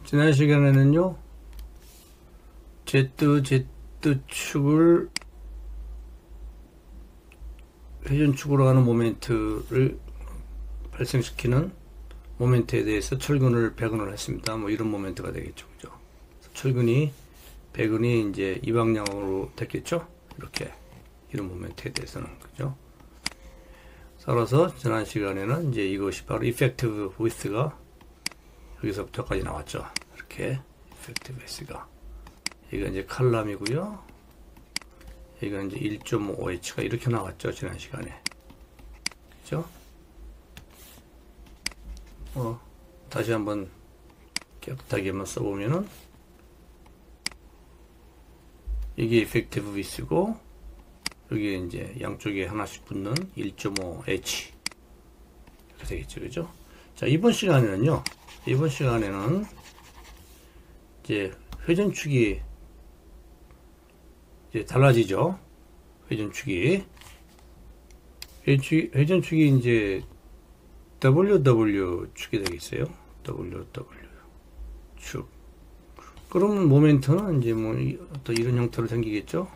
지난 시간에는요, Z축을 회전축으로 가는 모멘트를 발생시키는 모멘트에 대해서 철근을 배근을 했습니다. 뭐 이런 모멘트가 되겠죠. 그죠? 철근이, 배근이 이제 이 방향으로 됐겠죠? 이렇게. 이런 모멘트에 대해서는. 그죠? 따라서 지난 시간에는 이제 이것이 바로 effective width가 여기서부터까지 나왔죠. 이렇게. effective width가. 여기가 이제 칼럼이고요. 여기가 이제 1.5H가 이렇게 나왔죠. 지난 시간에. 그죠? 다시 한번 깨끗하게 한번 써보면은 이게 effective width고 여기에 이제 양쪽에 하나씩 붙는 1.5H 이렇게 되겠죠. 그죠? 자, 이번 시간에는요. 이번 시간에는 이제 회전축이 이제 달라지죠. 회전축이 이제 WW축이 되겠어요. WW축. 그러면 모멘트는 이제 뭐 또 이런 형태로 생기겠죠.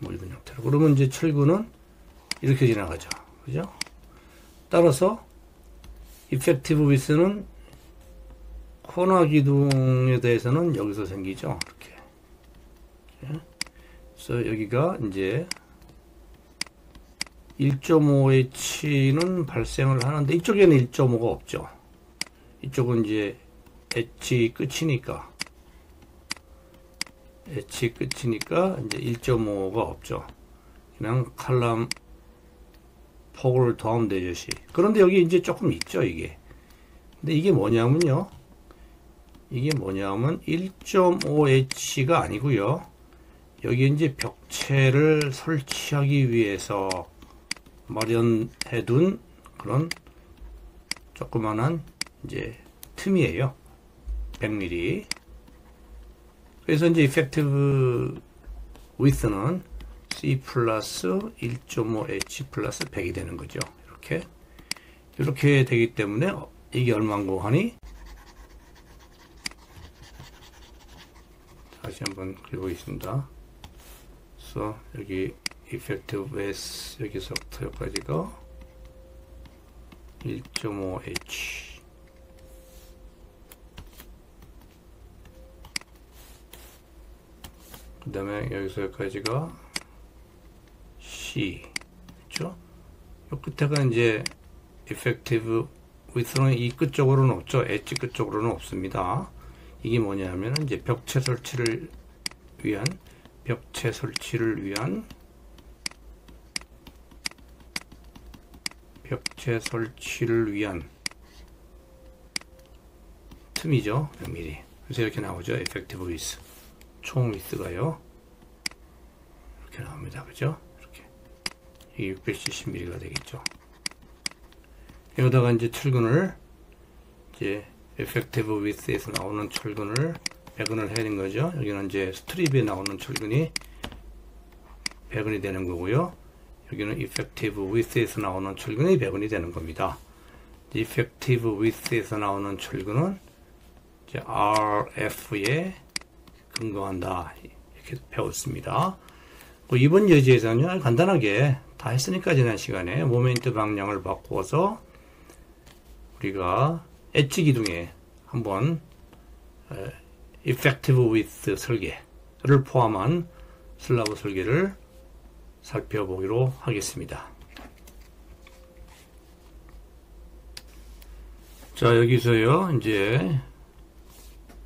뭐 이런 형태로. 그러면 이제 철근은 이렇게 지나가죠. 그죠? 따라서 effective width는 코너 기둥에 대해서는 여기서 생기죠. 이렇게. 그래서 여기가 이제 1.5H는 발생을 하는데 이쪽에는 1.5가 없죠. 이쪽은 이제 H 끝이니까 이제 1.5가 없죠. 그냥 칼럼 폭을 더하면 되듯이. 그런데 여기 이제 조금 있죠, 이게. 근데 이게 뭐냐면요. 이게 뭐냐면 1.5H가 아니고요. 여기 이제 벽체를 설치하기 위해서 마련해 둔 그런 조그만한 이제 틈이에요. 100mm. 그래서 이제 effective width는 C 플러스 1.5H 플러스 100이 되는 거죠. 이렇게 되기 때문에 이게 얼마인고 하니 다시 한번 그려보겠습니다. 그래서 여기 effective width 여기서부터 여기까지가 1.5H 그 다음에 여기서 여기까지가 C 그렇죠? 요 끝에가 이제 effective width는 이 끝 쪽으로는 없죠. 엣지 끝 쪽으로는 없습니다. 이게 뭐냐면 이제 벽체 설치를 위한 틈이죠. 100mm. 그래서 이렇게 나오죠. effective width. 총 위스가요. 이렇게 나옵니다. 그죠? 이렇게. 이게 670mm가 되겠죠. 여기다가 이제 철근을 이제 effective width에서 나오는 철근을 배근을 해야 되는 거죠. 여기는 이제 스트립에 나오는 철근이 배근이 되는 거고요. 여기는 effective width에서 나오는 철근이 배근이 되는 겁니다. effective width에서 나오는 철근은 이제 RF에 근거한다. 이렇게 배웠습니다. 이번 예제에서는 간단하게 다 했으니까 지난 시간에 모멘트 방향을 바꾸어서 우리가 엣지 기둥에 한번 effective width 설계를 포함한 슬라브 설계를 살펴보기로 하겠습니다. 자, 여기서요, 이제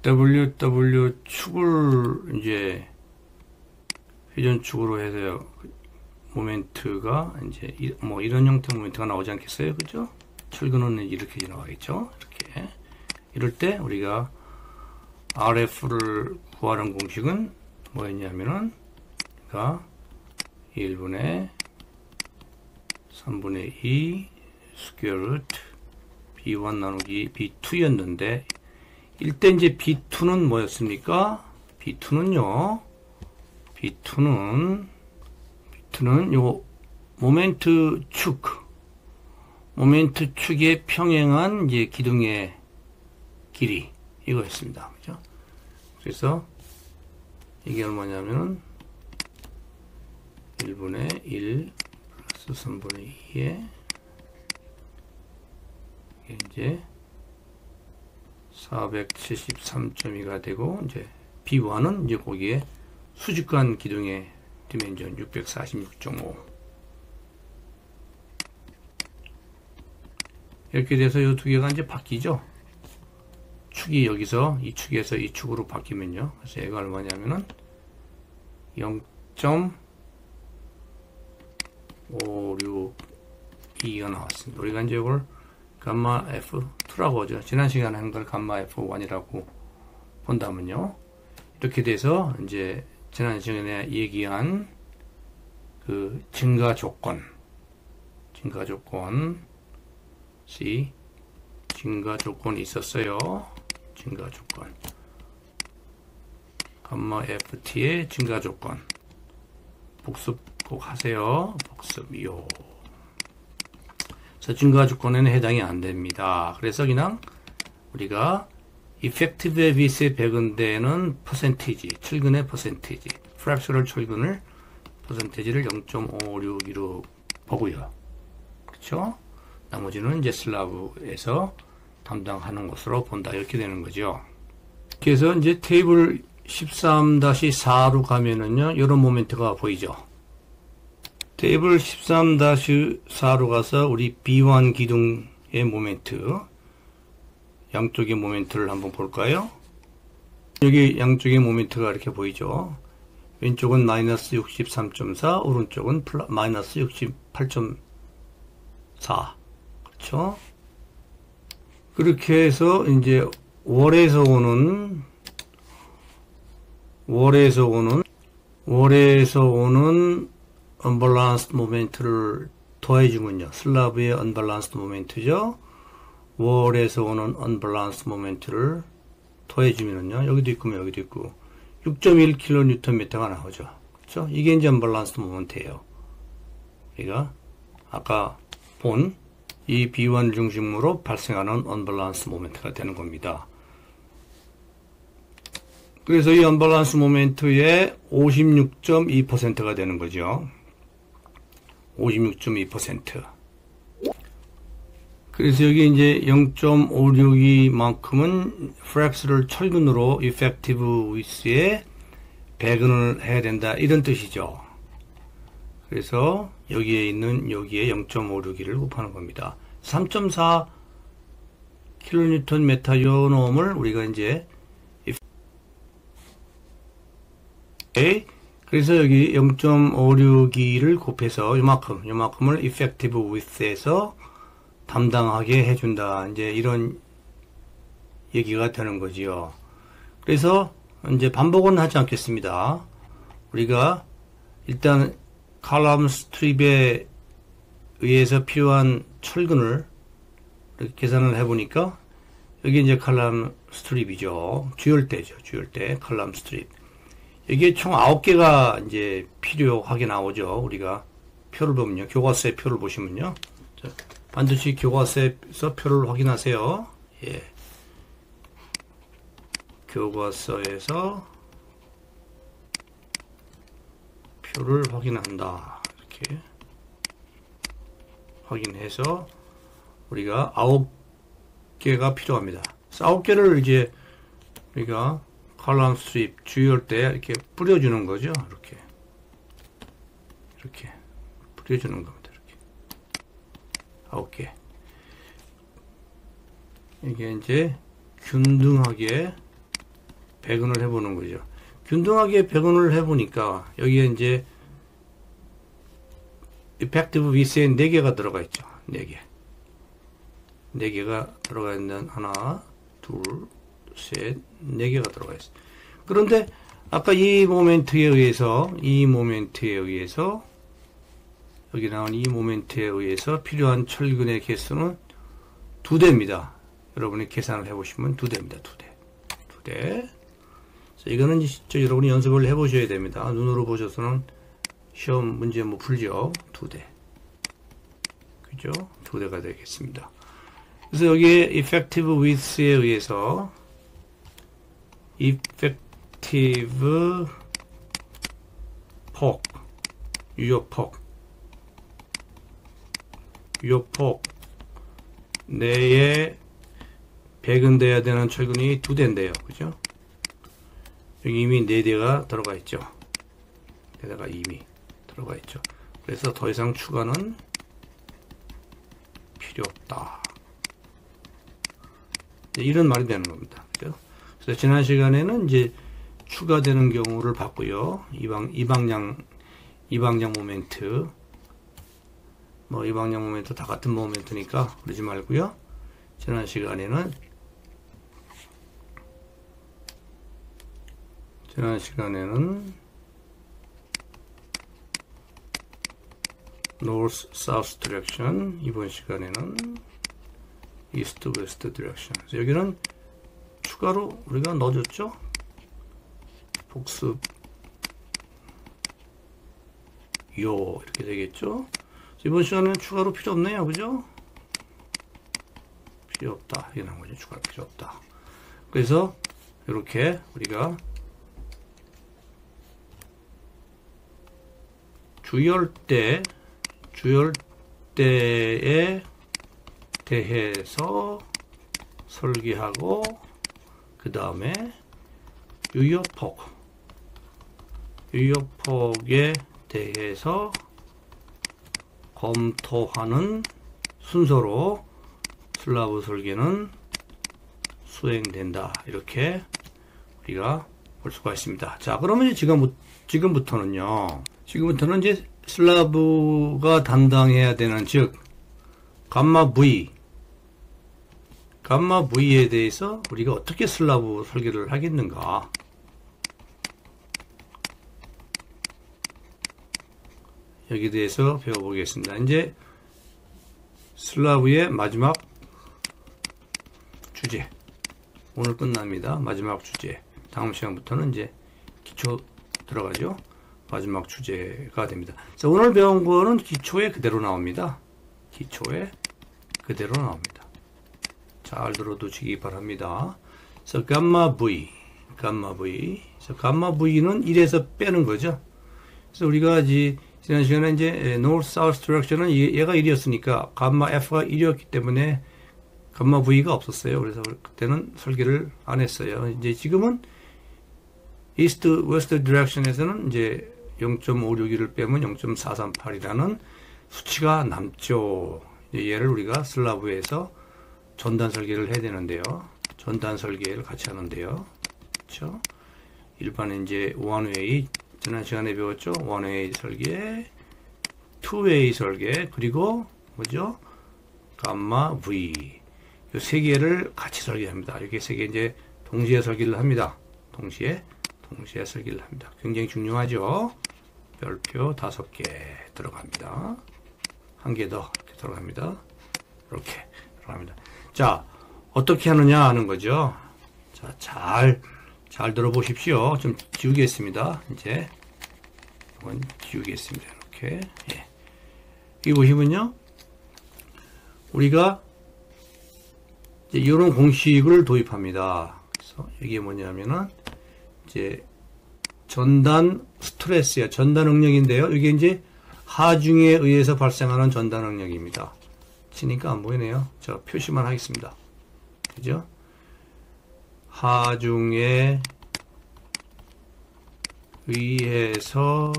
WW축을 이제 회전축으로 해서 모멘트가 이제 뭐 이런 형태의 모멘트가 나오지 않겠어요? 그죠? 철근은 이렇게 지나가겠죠? 이렇게. 이럴 때 우리가 RF를 구하는 공식은 뭐였냐면은, 그러니까 1분의 3분의 2 스퀘어 루트 B1 나누기 B2였는데, 일대 이제 B2는 뭐였습니까? B2는 요 모멘트 축에 평행한 이제 기둥의 길이 이거였습니다. 그죠? 그래서 이게 얼마냐면은 1분의 1 플러스 3분의 2에 이게 이제 473.2가 되고, 이제 B1은 이제 거기에 수직관 기둥의 디멘전 646.5. 이렇게 돼서 이 두 개가 이제 바뀌죠. 축이 여기서 이 축에서 이 축으로 바뀌면요. 그래서 얘가 얼마냐면은 0.562가 나왔습니다. 우리가 이제 이걸 감마 F2라고 하죠. 지난 시간에 한 걸 감마 F1이라고 본다면요. 이렇게 돼서 이제 지난 시간에 얘기한 그 증가 조건 C 증가 조건이 있었어요. 증가 조건 감마 FT의 증가 조건 복습 꼭 하세요. 복습이요. 그래서 증가 조건에는 해당이 안 됩니다. 그래서 그냥 우리가 effective width의 백은대는 퍼센티지, 철근의 퍼센티지, fractional 철근을 퍼센티지를 0.562로 보고요. 그렇죠? 나머지는 이제 슬라브에서 담당하는 것으로 본다. 이렇게 되는 거죠. 그래서 이제 테이블 13-4로 가면은요, 이런 모멘트가 보이죠. 테이블 13-4로 가서 우리 B1 기둥의 모멘트, 양쪽의 모멘트를 한번 볼까요? 여기 양쪽의 모멘트가 이렇게 보이죠. 왼쪽은 마이너스 63.4, 오른쪽은 마이너스 68.4. 그렇죠? 그렇게 해서 이제 월에서 오는 언밸런스드 모멘트를 더해주면요. 슬라브의 언밸런스드 모멘트죠. 월에서 오는 언밸런스드 모멘트를 더해주면요. 여기도 있고 여기도 있고 6.1kNm가 나오죠. 그렇죠? 이게 이제 언밸런스드 모멘트예요. 우리가 아까 본 이 B1 중심으로 발생하는 언밸런스 모멘트가 되는 겁니다. 그래서 이 언밸런스 모멘트의 56.2%가 되는 거죠. 56.2%. 그래서 여기 이제 0.562만큼은 프랙스를 철근으로 effective width에 배근을 해야 된다. 이런 뜻이죠. 그래서 여기에 있는 여기에 0.562를 곱하는 겁니다. 3.4 kN 요 놈을 우리가 이제 그래서 여기 0.562를 곱해서 요만큼을 effective width에서 담당하게 해준다. 이제 이런 얘기가 되는 거지요. 그래서 이제 반복은 하지 않겠습니다. 우리가 일단 칼럼 스트립에 의해서 필요한 철근을 이렇게 계산을 해보니까 여기 이제 칼럼 스트립이죠. 주열대죠. 주열대 칼럼 스트립. 이게 총 9개가 이제 필요하게 나오죠. 우리가 표를 보면요. 교과서의 표를 보시면요. 자, 반드시 교과서에서 표를 확인하세요. 예. 교과서에서 표를 확인한다. 이렇게 확인해서 우리가 9개가 필요합니다. 9개를 이제 우리가 칼럼 스트립 주열 때 이렇게 뿌려주는 거죠. 이렇게 뿌려주는 겁니다. 이렇게 9개. 이게 이제 균등하게 배근을 해보는 거죠. 균등하게 배근을 해보니까 여기에 이제 effective width에 4개가 들어가 있죠. 4개. 4개가 들어가 있는 하나, 둘, 셋, 4개가 들어가 있어요. 그런데 아까 이 모멘트에 의해서 여기 나온 이 모멘트에 의해서 필요한 철근의 개수는 2대입니다. 여러분이 계산을 해보시면 2대입니다. 2대. 이거는 진짜 여러분이 연습을 해보셔야 됩니다. 눈으로 보셔서는 시험 문제 뭐 풀죠. 2대. 그죠? 2대가 되겠습니다. 그래서 여기에 effective width에 의해서 effective 폭, 유효폭 내에 배근돼야 되는 철근이 2대인데요. 그죠? 여기 이미 4대가 들어가 있죠. 4대가 이미 들어가 있죠. 그래서 더 이상 추가는 필요 없다. 이런 말이 되는 겁니다. 그죠? 그래서 지난 시간에는 이제 추가되는 경우를 봤고요. 이 방향 모멘트, 이 방향 모멘트 다 같은 모멘트니까 그러지 말고요. 지난 시간에는 north south direction, 이번 시간에는 east west direction. 그래서 여기는 추가로 우리가 넣어줬죠. 복습 이렇게 되겠죠. 이번 시간에는 추가로 필요 없네요. 그죠? 필요 없다. 이게 나온 거죠. 추가 필요 없다. 그래서 이렇게 우리가 주열대에 대해서 설계하고 그 다음에 유효폭에 대해서 검토하는 순서로 슬라브 설계는 수행된다. 이렇게 우리가 볼 수가 있습니다. 자, 그러면 지금부터는 이제 슬라브가 담당해야 되는, 즉 감마 V에 대해서 우리가 어떻게 슬라브 설계를 하겠는가, 여기에 대해서 배워보겠습니다. 이제 슬라브의 마지막 주제, 오늘 끝납니다. 마지막 주제, 다음 시간부터는 이제 기초 들어가죠. 마지막 주제가 됩니다. 자, 오늘 배운 거는 기초에 그대로 나옵니다. 잘 들어두시기 바랍니다. 그래서 감마 V. 그래서 감마 V는 1에서 빼는 거죠. 그래서 우리가 지난 시간에 이제 North South Direction은 얘가 1이었으니까 감마 F가 1이었기 때문에 감마 V가 없었어요. 그래서 그때는 설계를 안 했어요. 이제 지금은 East West Direction에서는 이제 0.561을 빼면 0.438이라는 수치가 남죠. 얘를 우리가 슬라브에서 전단 설계를 해야 되는데요. 전단 설계를 같이 하는데요. 그렇죠? 일반은 이제 one way, 지난 시간에 배웠죠? one way 설계, two way 설계, 그리고 뭐죠? 감마 V. 이 세 개를 같이 설계합니다. 이렇게 세 개 이제 동시에 설계를 합니다. 동시에 설계를 합니다. 굉장히 중요하죠? 별표 5개 들어갑니다. 한 개 더 이렇게 들어갑니다. 이렇게 들어갑니다. 자, 어떻게 하느냐 하는 거죠. 자, 잘 들어보십시오. 좀 지우겠습니다. 이제 이건 지우겠습니다. 이렇게. 예. 여기 보시면요, 우리가 이제 이런 공식을 도입합니다. 그래서 이게 뭐냐면은 이제 전단 스트레스야, 전단 응력인데요. 이게 이제 하중에 의해서 발생하는 전단 응력입니다. 치니까 안 보이네요. 저 표시만 하겠습니다. 그죠? 하중에 의해서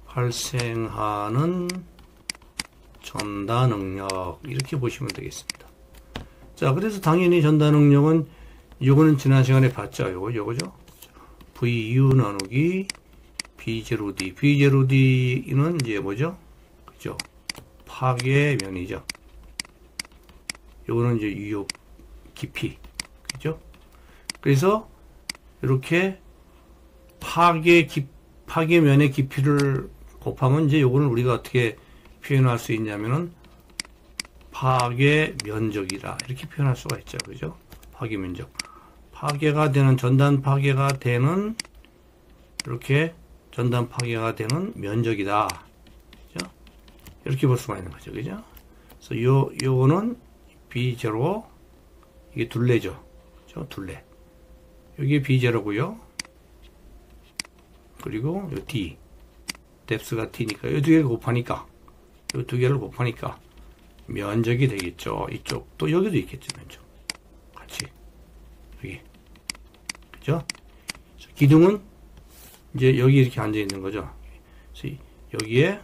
발생하는 전단 응력, 이렇게 보시면 되겠습니다. 자, 그래서 당연히 전단 응력은 요거는 지난 시간에 봤죠. 요거죠. VU 나누기 B0D. B0D는 이제 뭐죠? 그죠? 파괴면이죠. 요거는 이제 유효 깊이. 그죠? 그래서 이렇게 파괴면의 깊이를 곱하면 이제 요거는 우리가 어떻게 표현할 수 있냐면은 파괴면적이다. 이렇게 표현할 수가 있죠. 그죠? 파괴면적. 파괴가 되는, 전단 파괴가 되는, 이렇게 전단 파괴가 되는 면적이다. 그죠? 이렇게 볼 수가 있는 거죠. 그죠? 그래서 요거는 B0, 이게 둘레죠. 그죠? 둘레. 여기 B0고요. 그리고 요 D. 뎁스가 T니까 이 두 개를 곱하니까 이 두 개를 곱하니까 면적이 되겠죠. 이쪽 또 여기도 있겠죠. 면적 같이 여기 그죠? 기둥은 이제 여기 이렇게 앉아 있는 거죠. 그래서 여기에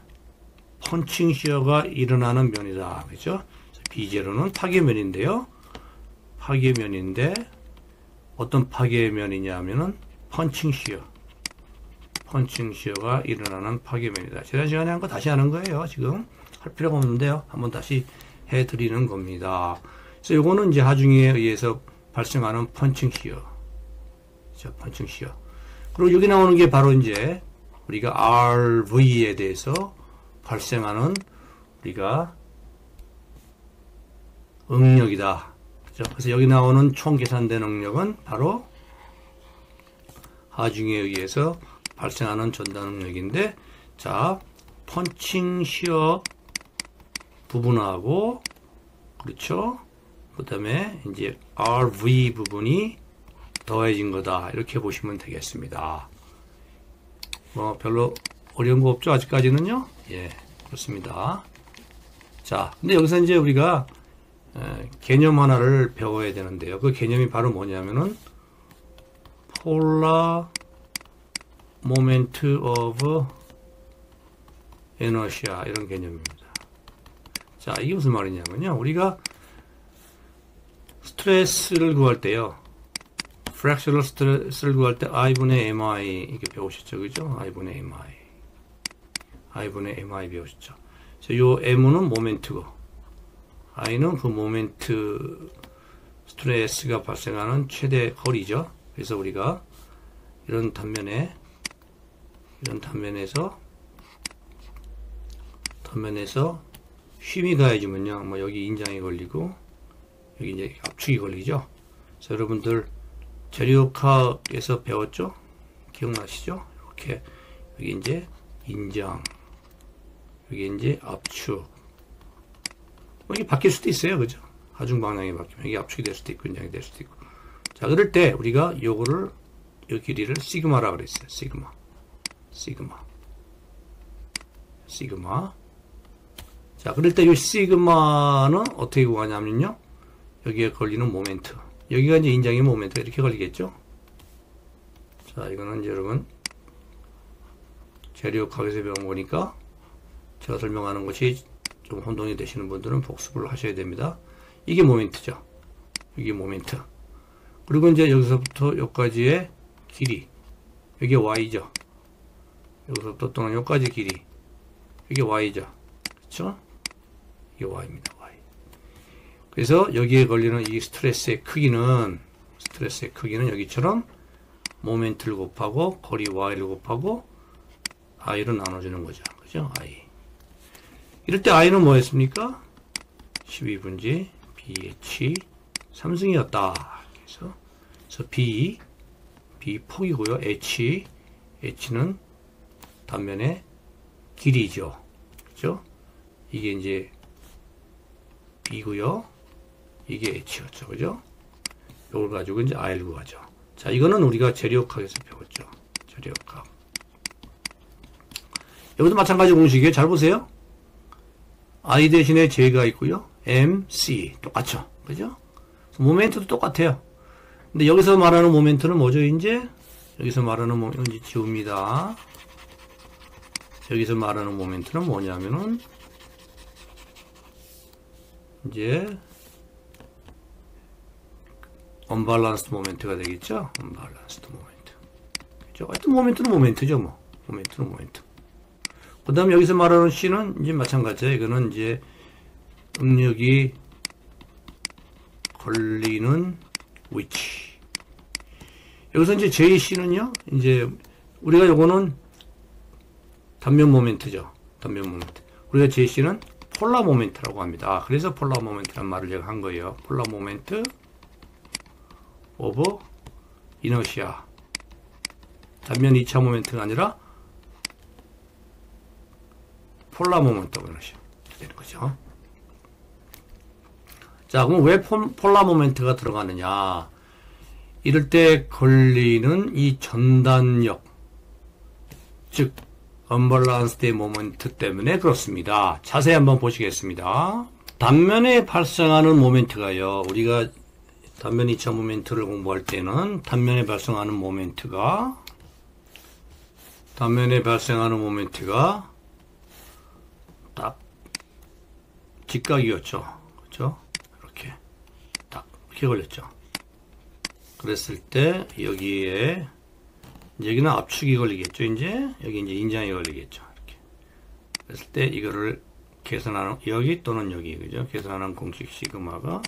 펀칭 시어가 일어나는 면이다. 그죠? B0는 파괴면인데요. 파괴면인데 어떤 파괴면이냐 하면은 펀칭 시어가 일어나는 파괴면이다. 지난 시간에 한 거 다시 하는 거예요. 지금 할 필요가 없는데요. 한번 다시 해드리는 겁니다. 그래서 요거는 이제 하중에 의해서 발생하는 펀칭 시어. 자, 펀칭 시어. 그리고 여기 나오는 게 바로 이제 우리가 RV에 대해서 발생하는 우리가 응력이다. 그죠? 그래서 여기 나오는 총 계산된 응력은 바로 하중에 의해서 발생하는 전단 응력인데, 자, 펀칭 시어 부분하고, 그렇죠? 그 다음에 이제 RV 부분이 더해진 거다. 이렇게 보시면 되겠습니다. 뭐 별로 어려운 거 없죠? 아직까지는요? 예, 그렇습니다. 자, 근데 여기서 이제 우리가 개념 하나를 배워야 되는데요. 그 개념이 바로 뭐냐면은 폴라 모멘트 오브 에너시아 이런 개념입니다. 자, 이게 무슨 말이냐면요. 우리가 스트레스를 구할 때요. 프랙셔널 스트레스를 구할 때 I분의 MI 이렇게 배우셨죠. 그죠? I분의 MI 배우셨죠. 그래서 요 M은 모멘트고 I는 그 모멘트 스트레스가 발생하는 최대 거리죠. 그래서 우리가 이런 단면에서 힘이 가해지면요. 뭐 여기 인장이 걸리고 여기 이제 압축이 걸리죠. 그래서 여러분들 재료학에서 배웠죠? 기억나시죠? 이렇게 여기 이제 인장, 여기 이제 압축. 여기 바뀔 수도 있어요, 그죠? 하중 방향이 바뀌면 여기 압축이 될 수도 있고 인장이 될 수도 있고. 자, 그럴 때 우리가 요거를 요 길이를 시그마라 그랬어요. 시그마. 자, 그럴 때 요 시그마는 어떻게 구하냐면요. 여기에 걸리는 모멘트. 여기가 이제 인장의 모멘트가 이렇게 걸리겠죠? 자, 이거는 이제 여러분, 재료학에서 배운 거니까, 제가 설명하는 것이 좀 혼동이 되시는 분들은 복습을 하셔야 됩니다. 이게 모멘트죠. 이게 모멘트. 그리고 이제 여기서부터 여기까지의 길이. 이게 Y죠. 여기서부터 또는 여기까지 길이. 이게 Y죠. 그쵸? 이게 Y입니다. 그래서 여기에 걸리는 이 스트레스의 크기는 여기처럼 모멘트를 곱하고 거리 y를 곱하고 i로 나눠주는 거죠. 그죠? i. 이럴 때 i는 뭐였습니까? 12분지 bh 3승이었다. 그래서 b 폭이고요. h는 단면의 길이죠. 그죠? 이게 이제 b고요. 이게 h였죠. 그죠? 이걸 가지고 이제 i를 구하죠. 자, 이거는 우리가 재료학에서 배웠죠. 재료학. 여기도 마찬가지 공식이에요. 잘 보세요. I 대신에 J가 있고요. M, C. 똑같죠. 그죠? 모멘트도 똑같아요. 근데 여기서 말하는 모멘트는 뭐죠, 이제? 여기서 말하는 모멘트는 이제 지웁니다. 여기서 말하는 모멘트는 뭐냐면은, 이제, 언밸런스드 모멘트가 되겠죠? 언밸런스드 모멘트. 그죠? 하여튼 모멘트는 모멘트죠, 뭐. 모멘트는 모멘트. 그 다음에 여기서 말하는 C는 이제 마찬가지예요. 이거는 이제 응력이 걸리는 위치. 여기서 이제 JC는요, 이제 우리가 요거는 단면 모멘트죠. 단면 모멘트. 우리가 JC는 폴라 모멘트라고 합니다. 그래서 폴라 모멘트라는 말을 제가 한 거예요. 폴라 모멘트 오브 이너시아. 단면 2차 모멘트가 아니라 폴라 모멘트 오브 이너시아 되는 거죠. 자, 그럼 왜 폴라 모멘트가 들어가느냐? 이럴 때 걸리는 이 전단력, 즉 언밸런스드 모멘트 때문에 그렇습니다. 자세히 한번 보시겠습니다. 단면에 발생하는 모멘트가요, 우리가 단면 2차 모멘트를 공부할 때는 단면에 발생하는 모멘트가 딱 직각이었죠. 그렇죠? 이렇게 딱 이렇게 걸렸죠. 그랬을 때 여기에 여기는 압축이 걸리겠죠. 이제 여기 이제 인장이 걸리겠죠. 이렇게. 그랬을 때 이거를 계산하는 여기 또는 여기, 그죠? 계산하는 공식 시그마가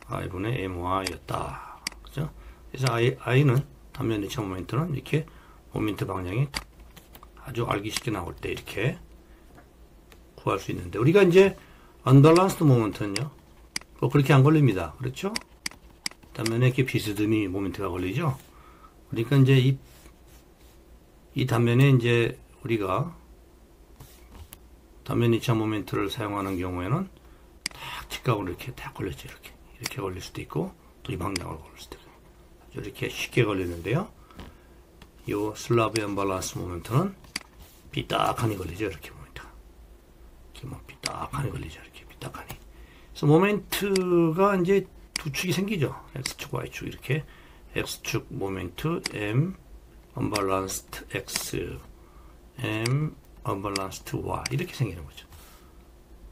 i분의 my였다. 그죠? 그래서 i는 단면 2차 모멘트는 이렇게 모멘트 방향이 아주 알기 쉽게 나올 때 이렇게 구할 수 있는데, 우리가 이제 언밸런스드 모멘트는요, 그렇게 안 걸립니다. 그렇죠? 단면에 이렇게 비스듬히 모멘트가 걸리죠. 그러니까 이제 이 단면에 이제 우리가 단면 2차 모멘트를 사용하는 경우에는 딱 직각으로 이렇게 딱 걸렸죠. 이렇게 걸릴 수도 있고, 또 이 방향으로 걸릴 수도 있고, 이렇게 쉽게 걸리는데요. 이 슬라브 언밸런스 모멘트는 삐딱하니 걸리죠. 이렇게 모멘트가. 이렇게 뭐 삐딱하니 걸리죠. 이렇게 삐딱하니. 그래서 모멘트가 이제 두 축이 생기죠. X축, Y축. 이렇게 X축 모멘트 M 언밸런스드 X, M 언밸런스드 Y 이렇게 생기는 거죠.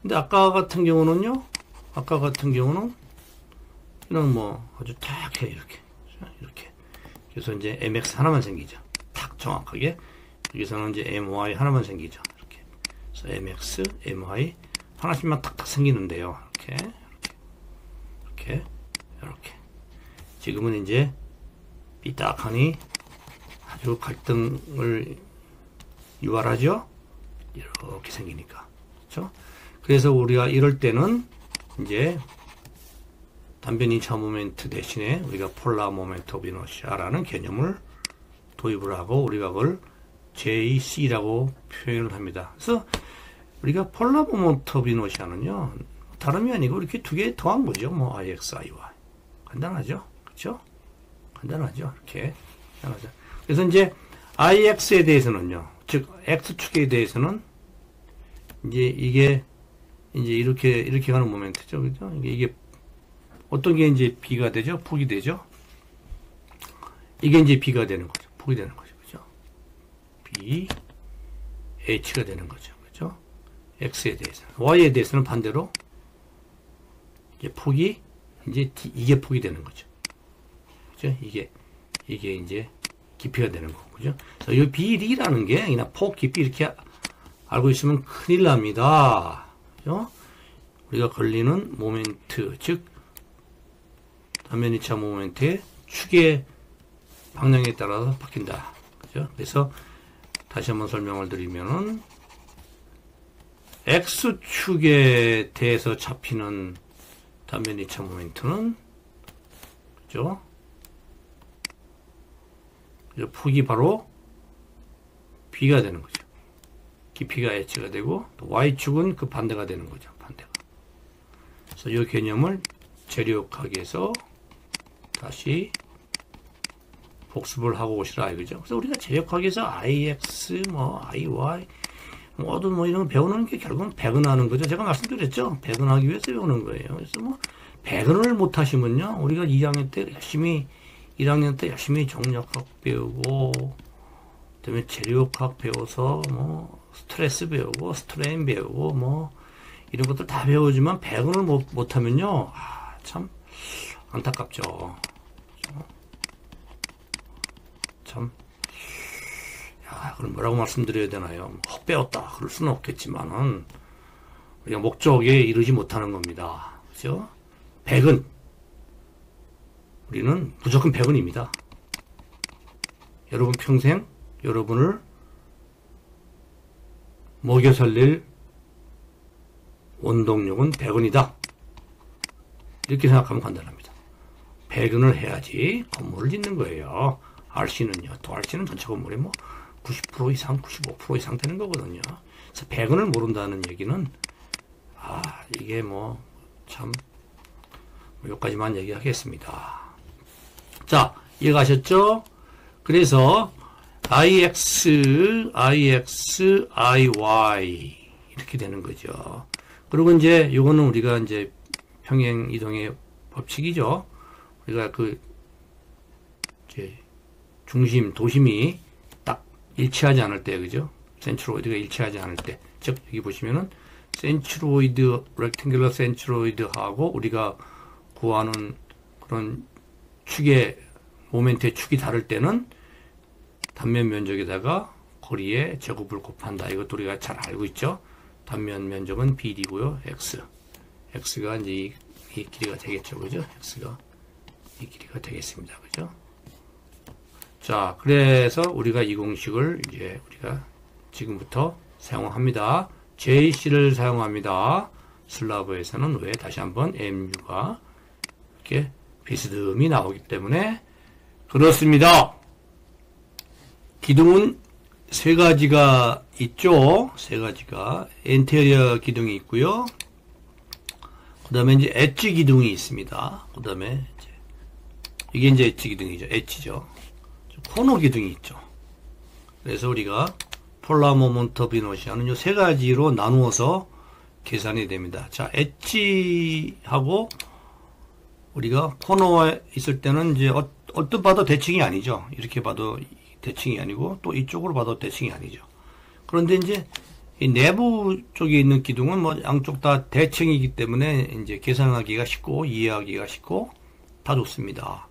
근데 아까 같은 경우는 이런 뭐 아주 탁 해 이렇게. 그래서 이제 MX 하나만 생기죠. 탁 정확하게. 여기서는 이제 MY 하나만 생기죠. 이렇게. 그래서 MX, MY 하나씩만 탁탁 생기는데요. 이렇게. 지금은 이제 삐딱하니 아주 갈등을 유발하죠. 이렇게 생기니까. 그렇죠? 그래서 우리가 이럴 때는 이제 단변 2차 모멘트 대신에 우리가 폴라 모멘트 오브 이너시아라는 개념을 도입을 하고 우리가 그걸 JC라고 표현을 합니다. 그래서 우리가 폴라 모멘트 오브 이너시아는요, 다름이 아니고 이렇게 두 개 더한 거죠. 뭐 IX, IY. 간단하죠? 그렇죠? 간단하죠? 이렇게. 간단하죠. 그래서 이제 IX에 대해서는요, 즉 X축에 대해서는 이제 이게 이제 이렇게 가는 모멘트죠. 그죠? 이게 어떤 게 이제 B가 되죠? 폭이 되죠? 이게 이제 B가 되는 거죠. 폭이 되는 거죠. 그죠? B, H가 되는 거죠. 그죠? X에 대해서는. Y에 대해서는 반대로 이제 폭이 이제 이게 폭이 되는 거죠. 그죠? 이게 이제 깊이가 되는 거고. 그죠? 그래서 이 비리라는 게 그냥 폭, 깊이 이렇게 알고 있으면 큰일 납니다. 그죠? 우리가 걸리는 모멘트, 즉 단면 2차 모멘트의 축의 방향에 따라서 바뀐다. 그죠? 그래서 다시 한번 설명을 드리면은 X축에 대해서 잡히는 단면 2차 모멘트는, 그죠? 폭이 바로 B가 되는 거죠. 깊이가 H가 되고, 또 Y축은 그 반대가 되는 거죠. 반대가. 그래서 이 개념을 재료역학에서 다시 복습을 하고 오시라 이거죠. 그래서 우리가 재료역학에서 IX, 뭐 IY, 모든 뭐 이런 거 배우는 게 결국은 배근하는 거죠. 제가 말씀드렸죠. 배근하기 위해서 배우는 거예요. 그래서 뭐 배근을 못 하시면요, 우리가 1학년 때 열심히 정력학 배우고, 그다음에 재료역학 배워서 뭐 스트레스 배우고 스트레인 배우고 뭐 이런 것들 다 배우지만 배근을 못하면요, 참 안타깝죠. 참, 그럼 뭐라고 말씀드려야 되나요? 헛배웠다 그럴 수는 없겠지만은 우리가 목적에 이르지 못하는 겁니다. 그죠? 배근, 우리는 무조건 배근입니다. 여러분 평생 여러분을 먹여 살릴 원동력은 배근이다. 이렇게 생각하면 간단합니다. 배근을 해야지 건물을 짓는 거예요. RC는요. 또 RC는 전체 건물의 뭐 90% 이상, 95% 이상 되는 거거든요. 그래서 배근을 모른다는 얘기는 이게 뭐 참 여기까지만 얘기하겠습니다. 자, 이해가셨죠? 그래서 IX, IY 이렇게 되는 거죠. 그리고 이제 요거는 우리가 이제 평행 이동의 법칙이죠. 우리가 그 이제 중심, 도심이 딱 일치하지 않을 때, 그죠? 센트로이드가 일치하지 않을 때, 즉 여기 보시면은 센트로이드, 렉탱귤러 센트로이드하고 우리가 구하는 그런 축의 모멘트의 축이 다를 때는 단면 면적에다가 거리의 제곱을 곱한다. 이것도 우리가 잘 알고 있죠. 단면 면적은 BD고요. X가 이제 이 길이가 되겠죠. 그죠? X가 이 길이가 되겠습니다. 그죠? 자, 그래서 우리가 이 공식을 이제 우리가 지금부터 사용합니다. JC를 사용합니다. 슬라브에서는 왜 다시 한번 MU가 이렇게 비스듬히 나오기 때문에 그렇습니다. 기둥은 세 가지가 있죠. 세 가지가 인테리어 기둥이 있고요. 그 다음에 이제 엣지 기둥이 있습니다. 그 다음에 이게 이제 엣지 기둥이죠. 엣지죠. 코너 기둥이 있죠. 그래서 우리가 폴라 모먼트 오브 이너시아는 이 세 가지로 나누어서 계산이 됩니다. 자, 엣지하고 우리가 코너에 있을 때는 이제 어떤 봐도 대칭이 아니죠. 이렇게 봐도 대칭이 아니고 또 이쪽으로 봐도 대칭이 아니죠. 그런데 이제 이 내부 쪽에 있는 기둥은 뭐 양쪽 다 대칭이기 때문에 이제 계산하기가 쉽고 이해하기가 쉽고 다 좋습니다.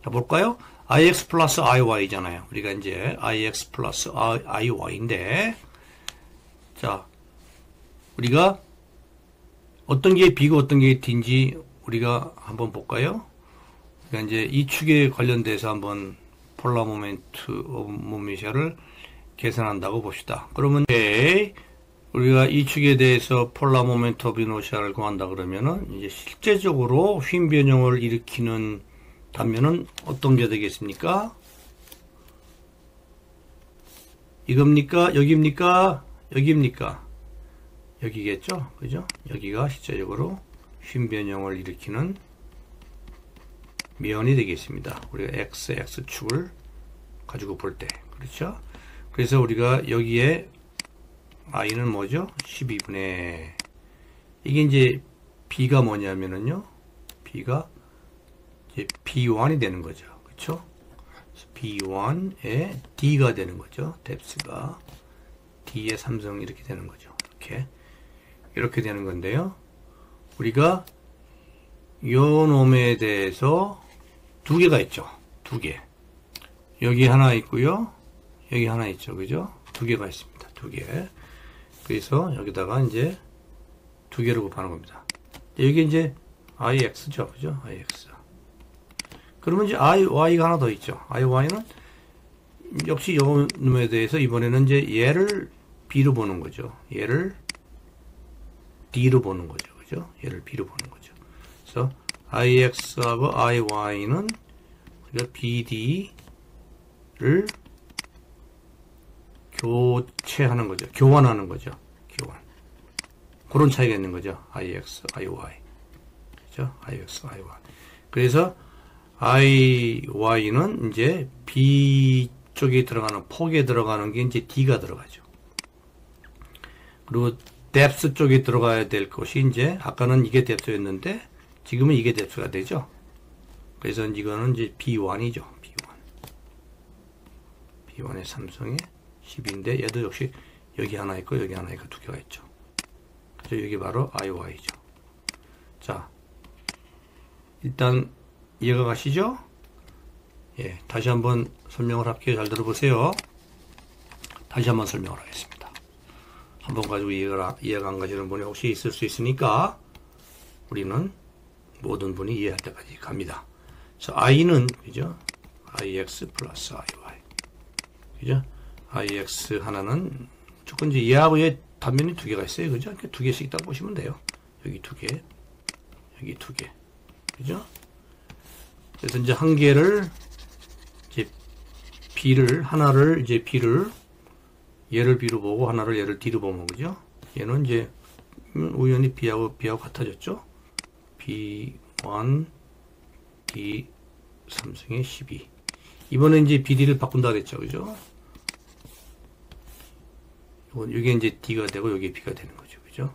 자, 볼까요? IX 플러스 IY잖아요. 우리가 이제 IX 플러스 IY인데, 자, 우리가 어떤 게 B고 어떤 게 D인지 우리가 한번 볼까요? 그러니까 이제 이 축에 관련돼서 한번 폴라 모멘트 오브 모미샤를 계산한다고 봅시다. 그러면 우리가 이 축에 대해서 폴라 모멘트 오브 이너시아를 구한다 그러면은 이제 실제적으로 휨 변형을 일으키는 단면은 어떤 게 되겠습니까? 이겁니까? 여기입니까? 여기입니까? 여기겠죠? 그죠? 여기가 실제적으로 휨 변형을 일으키는 면이 되겠습니다. 우리가 XX축을 가지고 볼 때. 그렇죠? 그래서 우리가 여기에 I는 뭐죠? 12분의 이게 이제 B가 뭐냐면은요. B가 이제 B1이 되는 거죠. 그렇죠? B1에 D가 되는 거죠. 뎁스가 D의 삼성 이렇게 되는 거죠. 이렇게 되는 건데요. 우리가 요 놈에 대해서 두 개가 있죠. 두 개. 여기 하나 있고요. 여기 하나 있죠. 그죠? 두 개가 있습니다. 두 개. 그래서 여기다가 이제 두 개를 곱하는 겁니다. 여기 이제 IX죠. 그죠? IX. 그러면 이제 IY가 하나 더 있죠. IY는 역시 요 놈에 대해서 이번에는 이제 얘를 B로 보는 거죠. 얘를 D로 보는 거죠. 그죠? 얘를 B로 보는 거죠. 그래서 IX하고 IY는 우리가 BD를 교체하는 거죠. 교환하는 거죠. 교환. 그런 차이가 있는 거죠. IX, IY. 그죠? IX, IY. 그래서 IY는 이제 B 쪽에 들어가는, 폭에 들어가는 게 이제 D가 들어가죠. 그리고 뎁스 쪽에 들어가야 될 것이 이제 아까는 이게 뎁스였는데 지금은 이게 뎁스가 되죠. 그래서 이거는 이제 B1이죠. B1의 삼성의 10인데 얘도 역시 여기 하나 있고 여기 하나 있고 두 개가 있죠. 그래서 여기 바로 IY죠. 자, 일단 이해가 가시죠? 예, 다시 한번 설명을 할게요. 잘 들어보세요. 다시 한번 설명을 하겠습니다. 한 번 가지고 이해가 안 가시는 분이 혹시 있을 수 있으니까 우리는 모든 분이 이해할 때까지 갑니다. 그래서 I는 그죠? IX 플러스 IY. 그죠? IX 하나는 무조건 이제 얘하고 얘 단면이 두 개가 있어요. 그죠? 이렇게 두 개씩 딱 보시면 돼요. 여기 두 개, 여기 두 개. 그죠? 그래서 이제 한 개를 이제 하나를 이제 B를 얘를 B로 보고 하나를 얘를 D로 보면 그죠? 얘는 이제 우연히 B하고 같아졌죠? B1, D 3승에 12. 이번에 이제 BD를 바꾼다 그랬죠. 그죠? 이게 이제 D가 되고, 여기 B가 되는 거죠. 그죠?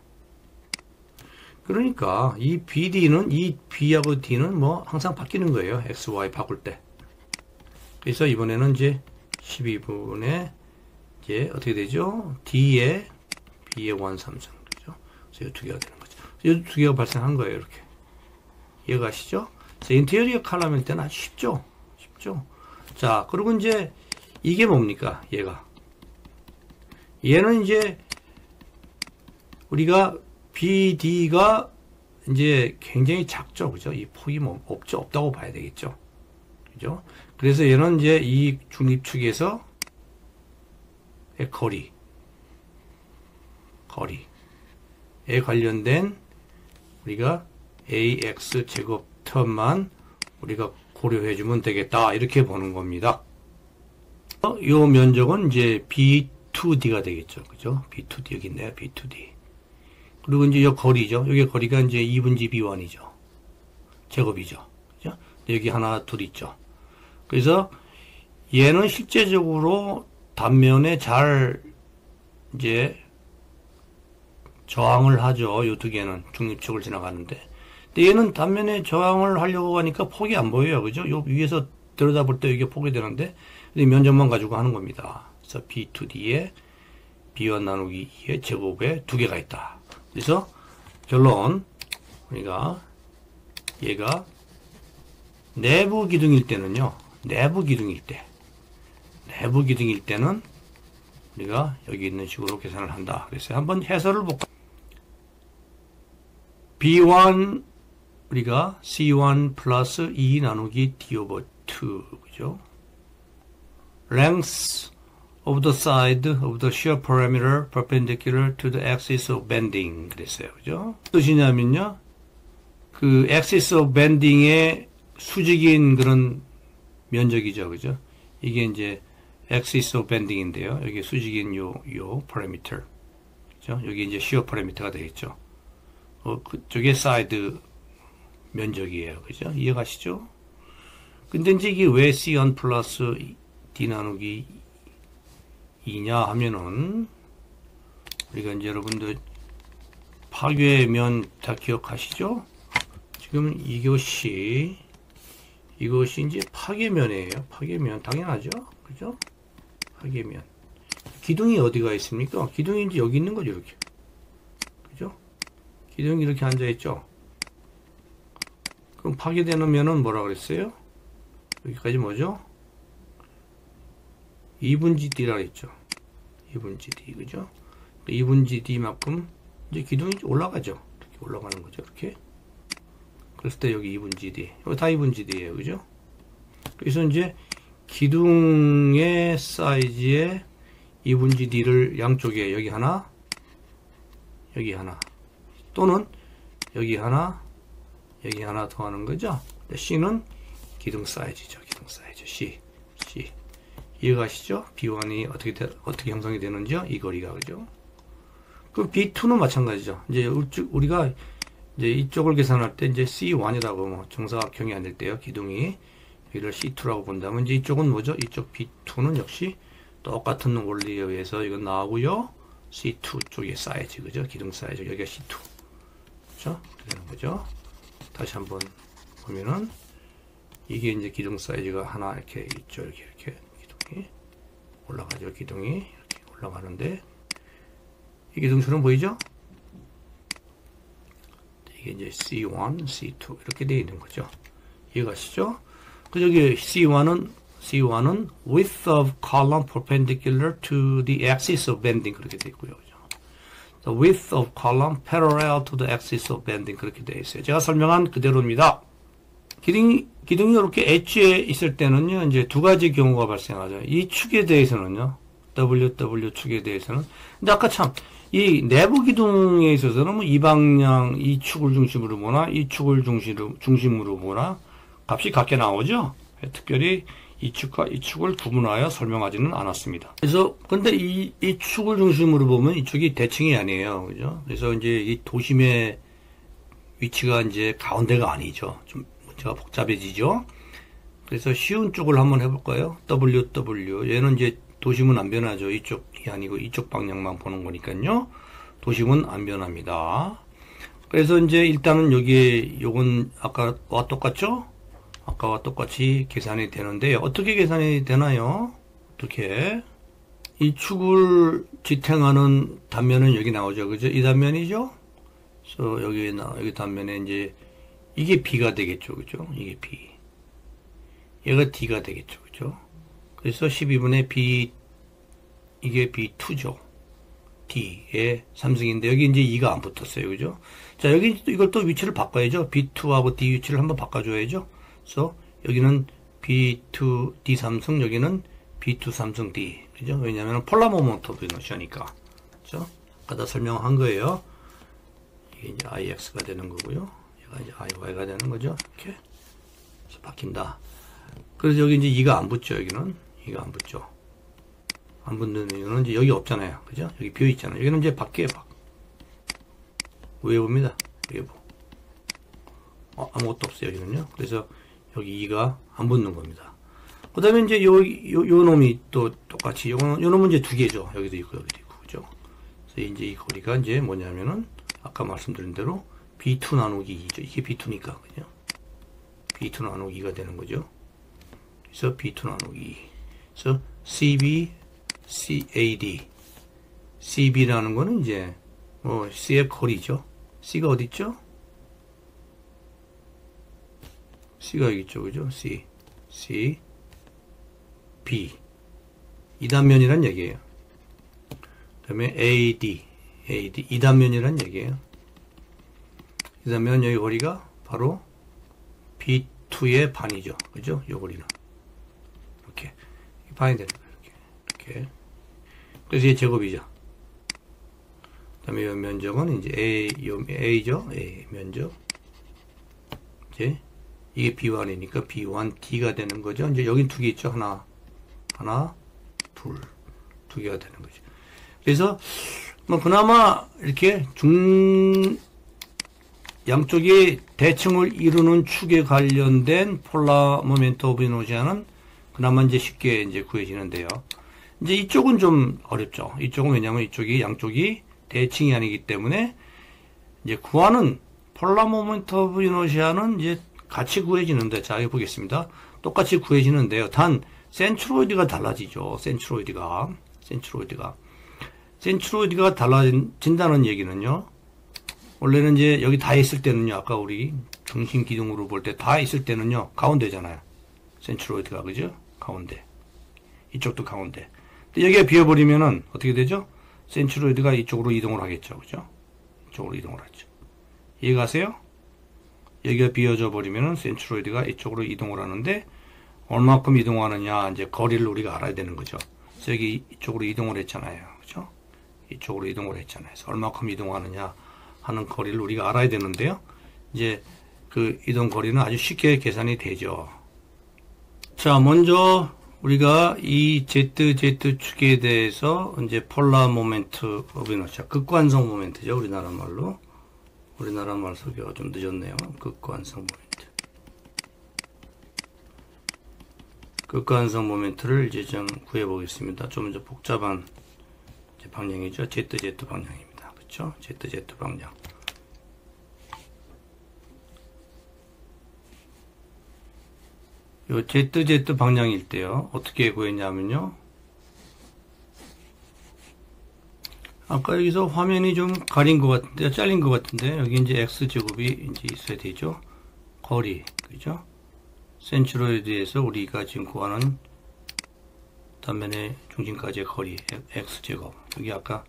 그러니까, 이 BD는, 이 B하고 D는 뭐, 항상 바뀌는 거예요. X, Y 바꿀 때. 그래서 이번에는 이제 12분의, 이제 어떻게 되죠? D에 B의 원삼승. 그죠? 그래서 이 두 개가 되는 거죠. 이 두 개가 발생한 거예요. 이렇게. 이해가시죠? 그래서 인테리어 칼럼일 때는 아주 쉽죠? 쉽죠? 자, 그리고 이제, 이게 뭡니까? 얘가. 얘는 이제, 우리가 BD가 이제 굉장히 작죠. 그죠? 이 폭이 뭐, 없다고 봐야 되겠죠. 그죠? 그래서 얘는 이제 이 중립축에서 거리에 관련된 우리가 AX 제곱 텀만 우리가 고려해 주면 되겠다. 이렇게 보는 겁니다. 이 면적은 이제 B2D가 되겠죠. 그죠? B2D 여기 있네요. B2D. 그리고 이제 이 거리죠. 여기 거리가 이제 2분지 B1이죠. 제곱이죠. 그죠? 여기 하나, 둘 있죠. 그래서 얘는 실제적으로 단면에 잘 이제 저항을 하죠. 이 두 개는 중립축을 지나가는데. 근데 얘는 단면에 저항을 하려고 하니까 폭이 안 보여요. 그죠? 요 위에서 들여다볼 때 이게 폭이 되는데, 면적만 가지고 하는 겁니다. 그래서 B2D에 B1 나누기 2의 제곱에 두 개가 있다. 그래서 결론, 우리가 얘가 내부 기둥일 때는요, 내부 기둥일 때는 우리가 여기 있는 식으로 계산을 한다. 그래서 한번 해설을 볼까? B1 우리가 C1 플러스 2 나누기 D over 2 그죠? Length of the side of the shear parameter perpendicular to the axis of bending 그랬어요. 그죠? 무슨 뜻이냐면요. 그 axis of bending의 수직인 그런 면적이죠. 그죠? 이게 이제 axis of bending인데요. 여기 수직인 요 parameter. 그죠? 여기 이제 shear parameter가 되겠죠. 그쪽에 사이드 면적이에요. 그죠? 이해가시죠? 근데 이제 이게 왜 C1 플러스 D 나누기 2냐 하면은, 우리가 이제 여러분들 파괴면 다 기억하시죠? 지금 이것이 이제 파괴면이에요. 파괴면. 당연하죠? 그죠? 파괴면. 기둥이 어디가 있습니까? 기둥이 이제 여기 있는 거죠, 이렇게. 그죠? 기둥이 이렇게 앉아있죠? 그럼 파괴되는 면은 뭐라 그랬어요? 여기까지 뭐죠? 2분지 D라 그랬죠. 2분지 D, 그죠? 2분지 D만큼 이제 기둥이 올라가죠. 이렇게 올라가는 거죠, 이렇게. 그랬을 때 여기 2분지 D. 여기 다 2분지 D예요, 그죠? 그래서 이제 기둥의 사이즈의 2분지 D를 양쪽에 여기 하나, 또는 여기 하나 더 하는 거죠. C는 기둥 사이즈죠. 기둥 사이즈 C. 이해가시죠? B1이 어떻게 형성이 되는지요? 이 거리가, 그죠? 그 B2는 마찬가지죠. 이제 우리가 이제 이쪽을 계산할 때 이제 C1이라고 뭐 정사각형이 아닐 때요. 기둥이 여기를 C2라고 본다면 이제 이쪽은 뭐죠? 이쪽 B2는 역시 똑같은 원리에 의해서 이건 나오고요. C2 쪽의 사이즈, 그죠? 기둥 사이즈 여기가 C2. 그렇죠? 되는 거죠. 다시 한번 보면은 이게 이제 기둥 사이즈가 하나 이렇게 있죠. 이렇게 기둥이 올라가죠. 기둥이 이렇게 올라가는데 이 기둥처럼 보이죠? 이게 이제 C1, C2 이렇게 되어 있는 거죠. 이해가시죠? 그 여기 C1은 width of column perpendicular to the axis of bending 그렇게 되어 있고요. 그죠? The width of column parallel to the axis of bending 그렇게 되어 있어요. 제가 설명한 그대로입니다. 기둥이 이렇게 엣지에 있을 때는요, 이제 두 가지 경우가 발생하죠. 이 축에 대해서는요, WW 축에 대해서는. 근데 아까 참, 이 내부 기둥에 있어서는 뭐 이 방향, 이 축을 중심으로 보나, 이 축을 중심으로 보나, 값이 같게 나오죠? 특별히 이 축과 이 축을 구분하여 설명하지는 않았습니다. 그래서, 근데 이 축을 중심으로 보면 이쪽이 대칭이 아니에요. 그죠? 그래서 이제 이 도심의 위치가 이제 가운데가 아니죠. 좀 문제가 복잡해지죠. 그래서 쉬운 쪽을 한번 해볼까요? WW. 얘는 이제 도심은 안 변하죠. 이쪽이 아니고 이쪽 방향만 보는 거니까요. 도심은 안 변합니다. 그래서 이제 일단은 여기에 요건 아까와 똑같죠? 아까와 똑같이 계산이 되는데 어떻게 계산이 되나요? 어떻게? 이 축을 지탱하는 단면은 여기 나오죠. 그죠? 이 단면이죠? 그래서 여기 단면에 이제 이게 B가 되겠죠. 그죠? 이게 B. 얘가 D가 되겠죠. 그죠? 그래서 12분의 B, 이게 B2죠. D의 3승인데, 여기 이제 2가 안 붙었어요. 그죠? 자, 여기 이걸 또 위치를 바꿔야죠. B2하고 D 위치를 한번 바꿔줘야죠. 그래서 여기는 B2, D 3승, 여기는 B2 3승 D. 그죠? 왜냐면 폴라 모먼트 오브 이너시아니까. 그죠? 아까 다 설명한 거예요. 이게 이제 IX가 되는 거고요. 얘가 이제 IY가 되는 거죠. 이렇게. 그래서 바뀐다. 그래서 여기 이제 2가 안 붙죠. 여기는 2가 안 붙죠. 안 붙는 이유는 이제 여기 없잖아요. 그죠? 여기 비어 있잖아요. 여기는 이제 밖에 외부입니다. 외부. 아무것도 없어요. 여기는요. 그래서 여기 2가 안 붙는 겁니다. 그 다음에 이제 요 놈이 또 똑같이, 요 놈은 이제 두 개죠. 여기도 있고, 여기도 있고. 그죠? 그래서 이제 이 거리가 이제 뭐냐면은, 아까 말씀드린 대로 B2 나누기 2죠. 이게 B2니까. 그죠? B2 나누기 2가 되는 거죠. 그래서 B2 나누기 2. 그래서 CB, CAD. CB라는 거는 이제, C의 거리죠. C가 어디 있죠? C가 여기 있죠. 그죠? C, B. 이 단면이란 얘기예요. 그 다음에 AD. 2단면이란 얘기예요. 이 단면 여기 거리가 바로 B2의 반이죠. 그죠? 요 거리는. 이렇게. 반이 되는 거예요. 이렇게. 그래서 이게 제곱이죠. 그 다음에 이 면적은 이제 A죠. A 면적. 이제 이게 B1이니까 B1D가 되는 거죠. 이제 여긴 두 개 있죠. 하나, 두 개가 되는 거죠. 그래서 뭐 그나마 이렇게 양쪽이 대칭을 이루는 축에 관련된 폴라 모멘트 오브 이너시아는 그나마 이제 쉽게 이제 구해지는데요. 이제 이쪽은 좀 어렵죠. 이쪽은 왜냐면 이쪽이 양쪽이 대칭이 아니기 때문에 이제 구하는 폴라 모멘트 오브 이너시아는 이제 같이 구해지는데, 자, 여기 보겠습니다. 똑같이 구해지는데요. 단 센트로이드가 달라지죠. 센트로이드가 달라진다는 얘기는요. 원래는 이제 여기 다 있을 때는요. 아까 우리 중심 기둥으로 볼 때 다 있을 때는요. 가운데잖아요. 센트로이드가, 그죠? 가운데. 이쪽도 가운데. 근데 여기가 비어버리면은 어떻게 되죠? 센트로이드가 이쪽으로 이동을 하겠죠. 그죠? 이쪽으로 이동을 하죠. 이해가세요? 여기가 비어져 버리면은 센트로이드가 이쪽으로 이동을 하는데, 얼마큼 이동하느냐, 이제 거리를 우리가 알아야 되는 거죠. 그래서 여기 이쪽으로 이동을 했잖아요. 그죠? 이쪽으로 이동을 했잖아요. 그래서 얼마큼 이동하느냐 하는 거리를 우리가 알아야 되는데요. 이제 그 이동 거리는 아주 쉽게 계산이 되죠. 자, 먼저 우리가 이 ZZ 축에 대해서 이제 폴라 모멘트 오브 이너시아, 극관성 모멘트죠. 우리나라 말로. 우리나라 말 소개가 좀 늦었네요. 극관성 모멘트. 극관성 모멘트를 이제 좀 구해 보겠습니다. 좀 더 복잡한 방향이죠. ZZ 방향입니다. 그렇죠? ZZ 방향. 요 ZZ 방향일 때요. 어떻게 구했냐면요. 아까 여기서 화면이 좀 가린 것 같은데, 잘린 것 같은데, 여기 이제 X제곱이 이제 있어야 되죠. 거리, 그죠? 센트로이드에서 우리가 지금 구하는 단면의 중심까지의 거리, X제곱. 여기 아까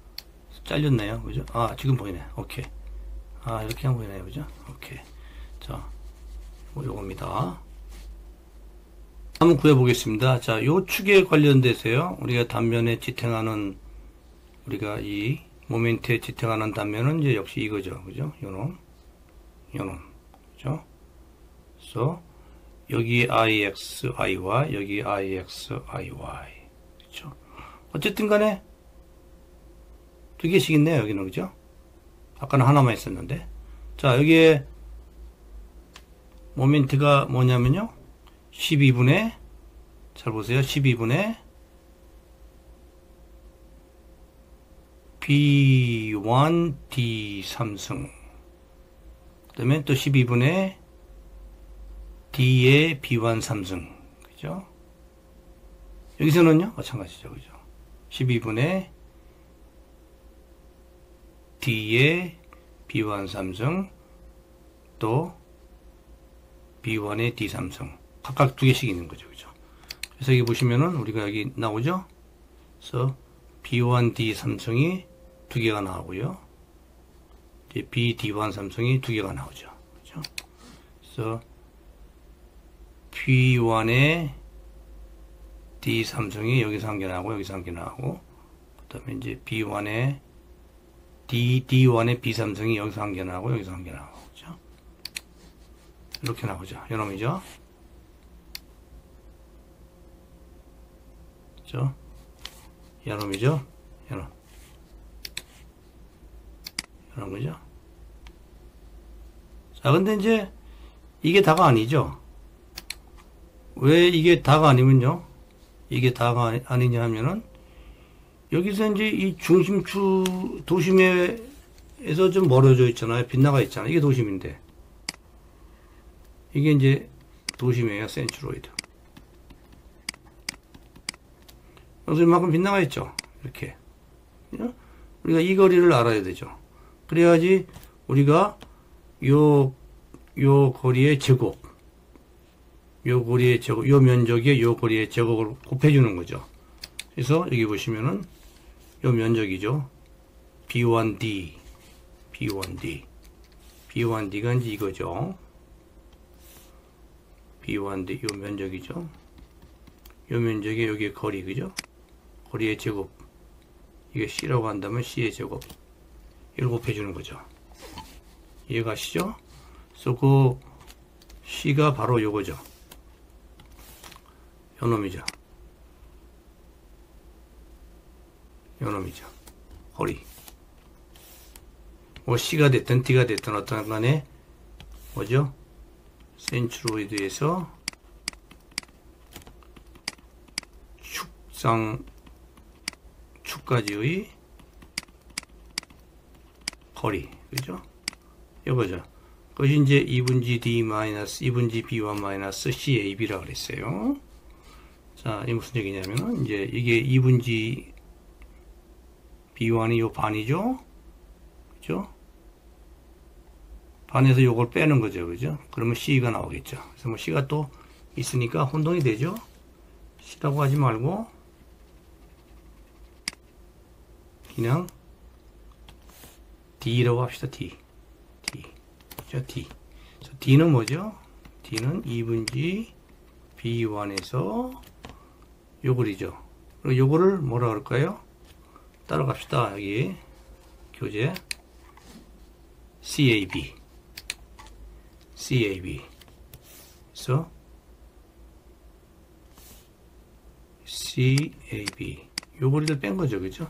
잘렸네요. 그죠? 아, 지금 보이네. 오케이. 아, 이렇게 하면 보이네요. 그죠? 오케이. 자, 요겁니다. 한번 구해보겠습니다. 자, 요 축에 관련돼서요. 우리가 단면에 지탱하는, 우리가 이 모멘트에 지탱하는 단면은 이제 역시 이거죠. 그죠? 요놈. 그죠? 그래서, 여기 IXIY, 여기 IXIY. 그죠? 어쨌든 간에, 두 개씩 있네요. 여기는. 그죠? 아까는 하나만 있었는데. 자, 여기에, 모멘트가 뭐냐면요. 12분의, 잘 보세요. 12분의 B1 D3승. 그 다음에 또 12분의 D의 B1 3승. 그죠? 여기서는요, 마찬가지죠. 그죠? 12분의 D의 B1 3승, 또 B1의 D3승. 각각 두 개씩 있는 거죠. 그죠? 그래서 여기 보시면은 우리가 여기 나오죠? 그래서 B1 D3승이 두 개가 나오고요. BD1 삼성이 두 개가 나오죠. 그죠? 그래서 B1의 D 삼성이 여기서 한 개 나오고 여기서 한 개 나오고, 그 다음에 이제 B1의 D1의 B 삼성이 여기서 한 개 나오고 여기서 한 개 나오고, 그죠? 이렇게 나오죠. 이놈이죠. 그죠? 이놈이죠. 이놈. 이런 거죠. 자, 근데 이제 이게 다가 아니죠. 왜 이게 다가 아니면요? 이게 다가 아니냐 하면은 여기서 이제 이 중심축 도심에서 좀 멀어져 있잖아요. 빗나가 있잖아요. 이게 도심인데 이게 이제 도심이에요. 센트로이드. 여기서 이만큼 빗나가 있죠. 이렇게. 우리가 이 거리를 알아야 되죠. 그래야지 우리가 요 거리의 제곱, 요 거리의 제곱, 요 면적에 요 거리의 제곱을 곱해주는 거죠. 그래서 여기 보시면은 요 면적이죠. B1D, B1D가 이제 이거죠. B1D, 요 면적이죠. 요 면적에 여기에 거리, 그죠? 거리의 제곱. 이게 C라고 한다면 C의 제곱. 이걸 곱해주는 거죠. 이해가시죠? 그래서 그 C가 바로 요거죠. 요놈이죠. 요놈이죠. 거리. 뭐 C가 됐든 D가 됐든 어떤 간에 뭐죠? 센트로이드에서 축까지의 거리, 그죠? 이거죠. 그것이 이제 2분지 D 마이너스 2분지 B1 마이너스 CAB라 그랬어요. 자, 이게 무슨 얘기냐면은 이제 이게 2분지 B1이 요 반이죠? 그죠? 반에서 요걸 빼는 거죠. 그죠? 그러면 C가 나오겠죠. 그래서 뭐 C가 또 있으니까 혼동이 되죠? C라고 하지 말고 그냥 D라고 합시다. D. 그죠? D. D는 뭐죠? D는 2분지 B1에서 요거리죠. 그리고 요거를 뭐라 그럴까요? 따라갑시다. 여기 교재 CAB. 그래서 CAB. 요거리를 뺀 거죠. 그죠?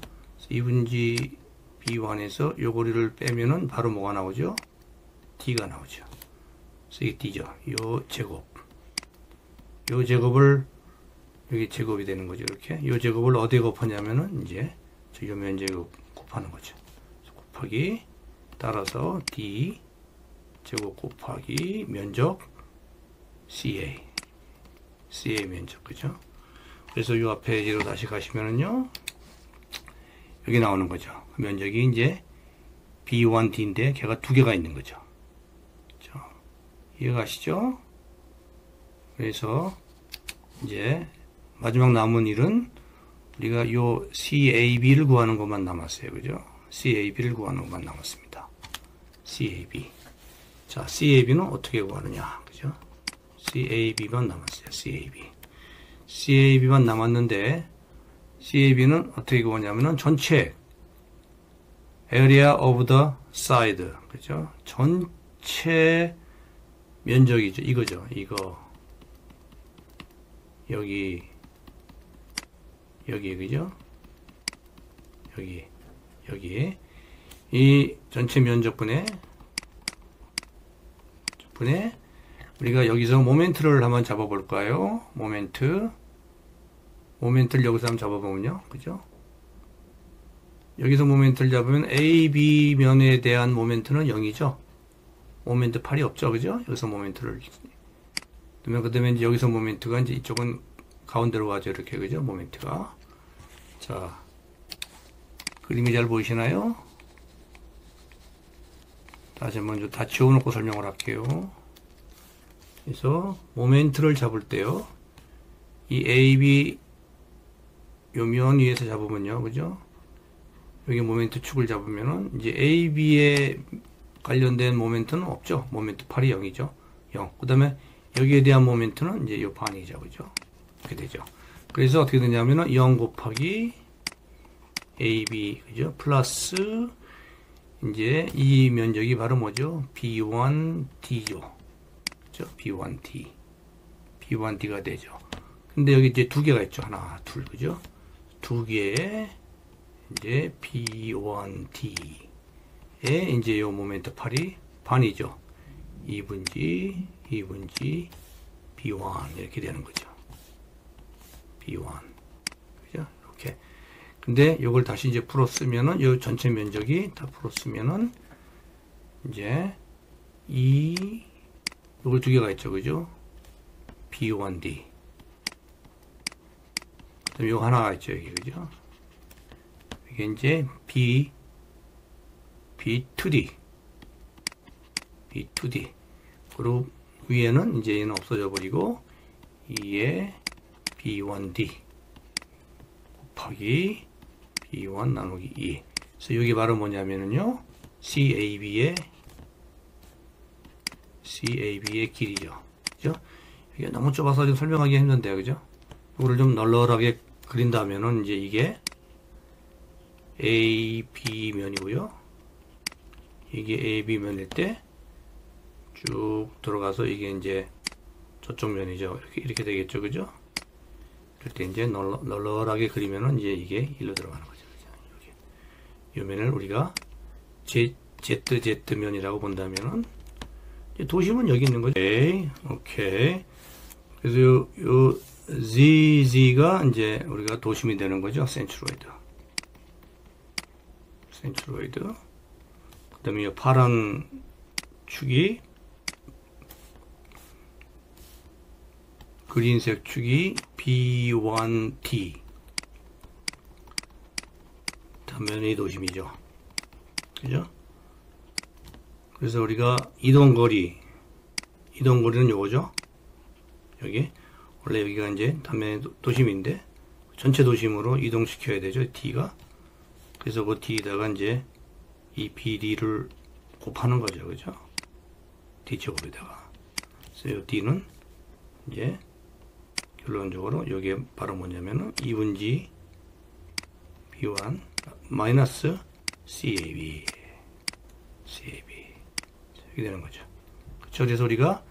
2분지 B1에서 요거리를 빼면은 바로 뭐가 나오죠? D가 나오죠. 그래서 이게 D죠. 요 제곱. 요 제곱을 여기 제곱이 되는 거죠. 이렇게. 요 제곱을 어디에 곱하냐면은 이제 요 면적에 곱하는 거죠. 곱하기 따라서 D 제곱 곱하기 면적 CA 면적. 그죠? 그래서 요 앞에 예로 다시 가시면은요. 여기 나오는 거죠. 면적이 이제 B1D인데 걔가 두 개가 있는 거죠. 그렇죠? 이해가시죠? 그래서 이제 마지막 남은 일은 우리가 요 CAB를 구하는 것만 남았어요. 그죠? CAB를 구하는 것만 남았습니다. CAB. 자, CAB는 어떻게 구하느냐. 그죠? CAB만 남았어요. CAB만 남았는데 CAB는 어떻게 구하냐면은 전체 area of the side. 그죠? 전체 면적이죠. 이거죠. 이거. 여기 그죠? 여기 이 전체 면적분의 우리가 여기서 모멘트를 한번 잡아볼까요? 모멘트를 여기서 한번 잡아보면요. 그죠? 여기서 모멘트를 잡으면 A, B 면에 대한 모멘트는 0이죠. 모멘트 8이 없죠. 그죠? 여기서 모멘트를. 그 다음에 이제 여기서 모멘트가 이제 이쪽은 가운데로 가죠. 이렇게. 그죠? 모멘트가. 자, 그림이 잘 보이시나요? 다시 먼저 다 지워놓고 설명을 할게요. 그래서 모멘트를 잡을 때요. 이 A, B 요 면 위에서 잡으면요. 그죠? 여기 모멘트 축을 잡으면은 이제 A, B에 관련된 모멘트는 없죠. 모멘트 8이 0이죠. 0. 그 다음에 여기에 대한 모멘트는 이제 요 반이죠. 그죠? 이렇게 되죠. 그래서 어떻게 되냐면은 0 곱하기 AB, 그죠? 플러스 이제 이 면적이 바로 뭐죠? B1D죠. 그죠? B1D. B1D가 되죠. 근데 여기 이제 두 개가 있죠. 하나, 둘, 그죠? 두 개의 이제 B1D에 이제 요 모멘트 8이 반이죠. 2분지, 2분지, B1 이렇게 되는 거죠. B1. 그죠? 이렇게. 근데 요걸 다시 이제 풀어 쓰면은 요 전체 면적이 다 풀어 쓰면은 이제 요걸 두 개가 있죠. 그죠? B1D. 그다음에 요 하나가 있죠. 여기. 그죠? 이게 이제 B2D. B2D. 그리고 위에는 이제 얘는 없어져 버리고 2에 B1D 곱하기 B1 나누기 2. 그래서 이게 바로 뭐냐면은요. CAB의 길이죠. 그죠? 이게 너무 좁아서 좀 설명하기 힘든데요. 그죠? 이거를 좀 널널하게 그린다면은 이제 이게 AB 면이고요. 이게 AB 면일 때 쭉 들어가서 이게 이제 저쪽 면이죠. 이렇게 되겠죠. 그죠? 그럴 때 이제 널널하게 그리면은 이제 이게 일로 들어가는 거죠. 여기. 이 면을 우리가 ZZ 면이라고 본다면은 도심은 여기 있는 거죠. 오케이. 그래서 요 ZZ가 이제 우리가 도심이 되는 거죠. 센트로이드. 그 다음에 이 파란 축이 그린색 축이 B1T 단면의 도심이죠. 그죠? 그래서 우리가 이동거리는 요거죠. 여기 원래 여기가 이제 단면의 도심인데 전체 도심으로 이동시켜야 되죠. T가. 그래서 그 T에다가 이제 이 BD를 곱하는 거죠. 그죠? D제곱에다가. 그래서 이 D는 이제 결론적으로 여기에 바로 뭐냐면은 2분지 B1 마이너스 CAB 이렇게 되는 거죠. 그쵸? 그래서 우리가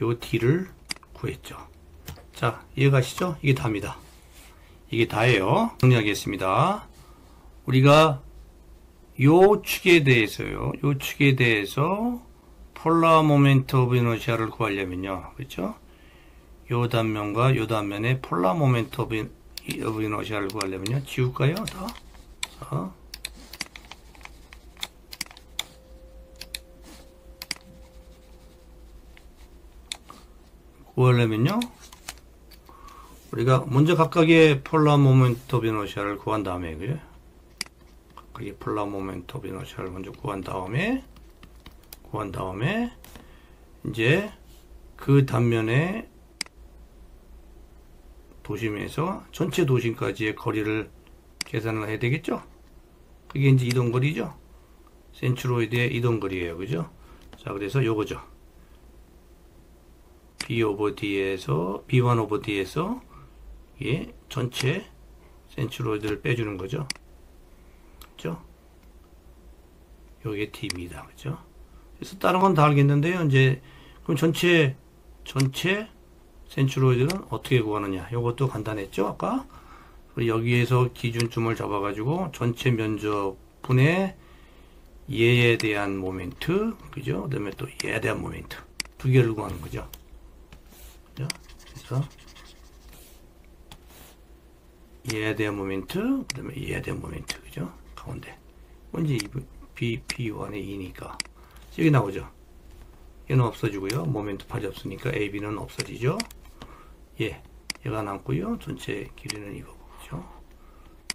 요 D를 구했죠. 자, 이해가시죠? 이게 답니다. 이게 다예요. 정리하겠습니다. 우리가 요 축에 대해서요. 요 축에 대해서 폴라 모멘트 오브 이너시아를 구하려면요. 그렇죠? 요 단면과 요 단면의 폴라 모멘트 오브 이너시아를 구하려면요. 지울까요? 다. 자. 구하려면요. 우리가 먼저 각각의 폴라 모멘트 오브 이너시아를 구한 다음에, 그죠? 각각의 폴라 모멘트 오브 이너시아를 먼저 구한 다음에 이제 그 단면의 도심에서 전체 도심까지의 거리를 계산을 해야 되겠죠? 그게 이제 이동거리죠? 센트로이드의 이동거리예요. 그죠? 자, 그래서 요거죠. B 오버 D에서, B1 오버 D에서, 예, 전체 센트로이드를 빼주는 거죠. 그죠? 요게 D입니다. 그죠? 그래서 다른 건 다 알겠는데요. 이제, 그럼 전체 센트로이드는 어떻게 구하느냐. 요것도 간단했죠, 아까? 여기에서 기준점을 잡아가지고 전체 면적 분의 얘에 대한 모멘트, 그죠? 그 다음에 또 얘에 대한 모멘트. 두 개를 구하는 거죠. 그죠? 그래서 얘에 대한 모멘트, 그 다음에 얘에 대한 모멘트, 그죠? 가운데. 이제 BP1의 2니까. 여기 나오죠? 얘는 없어지고요. 모멘트 팔이 없으니까 AB는 없어지죠? 얘가 남고요. 전체 길이는 이거고, 그죠?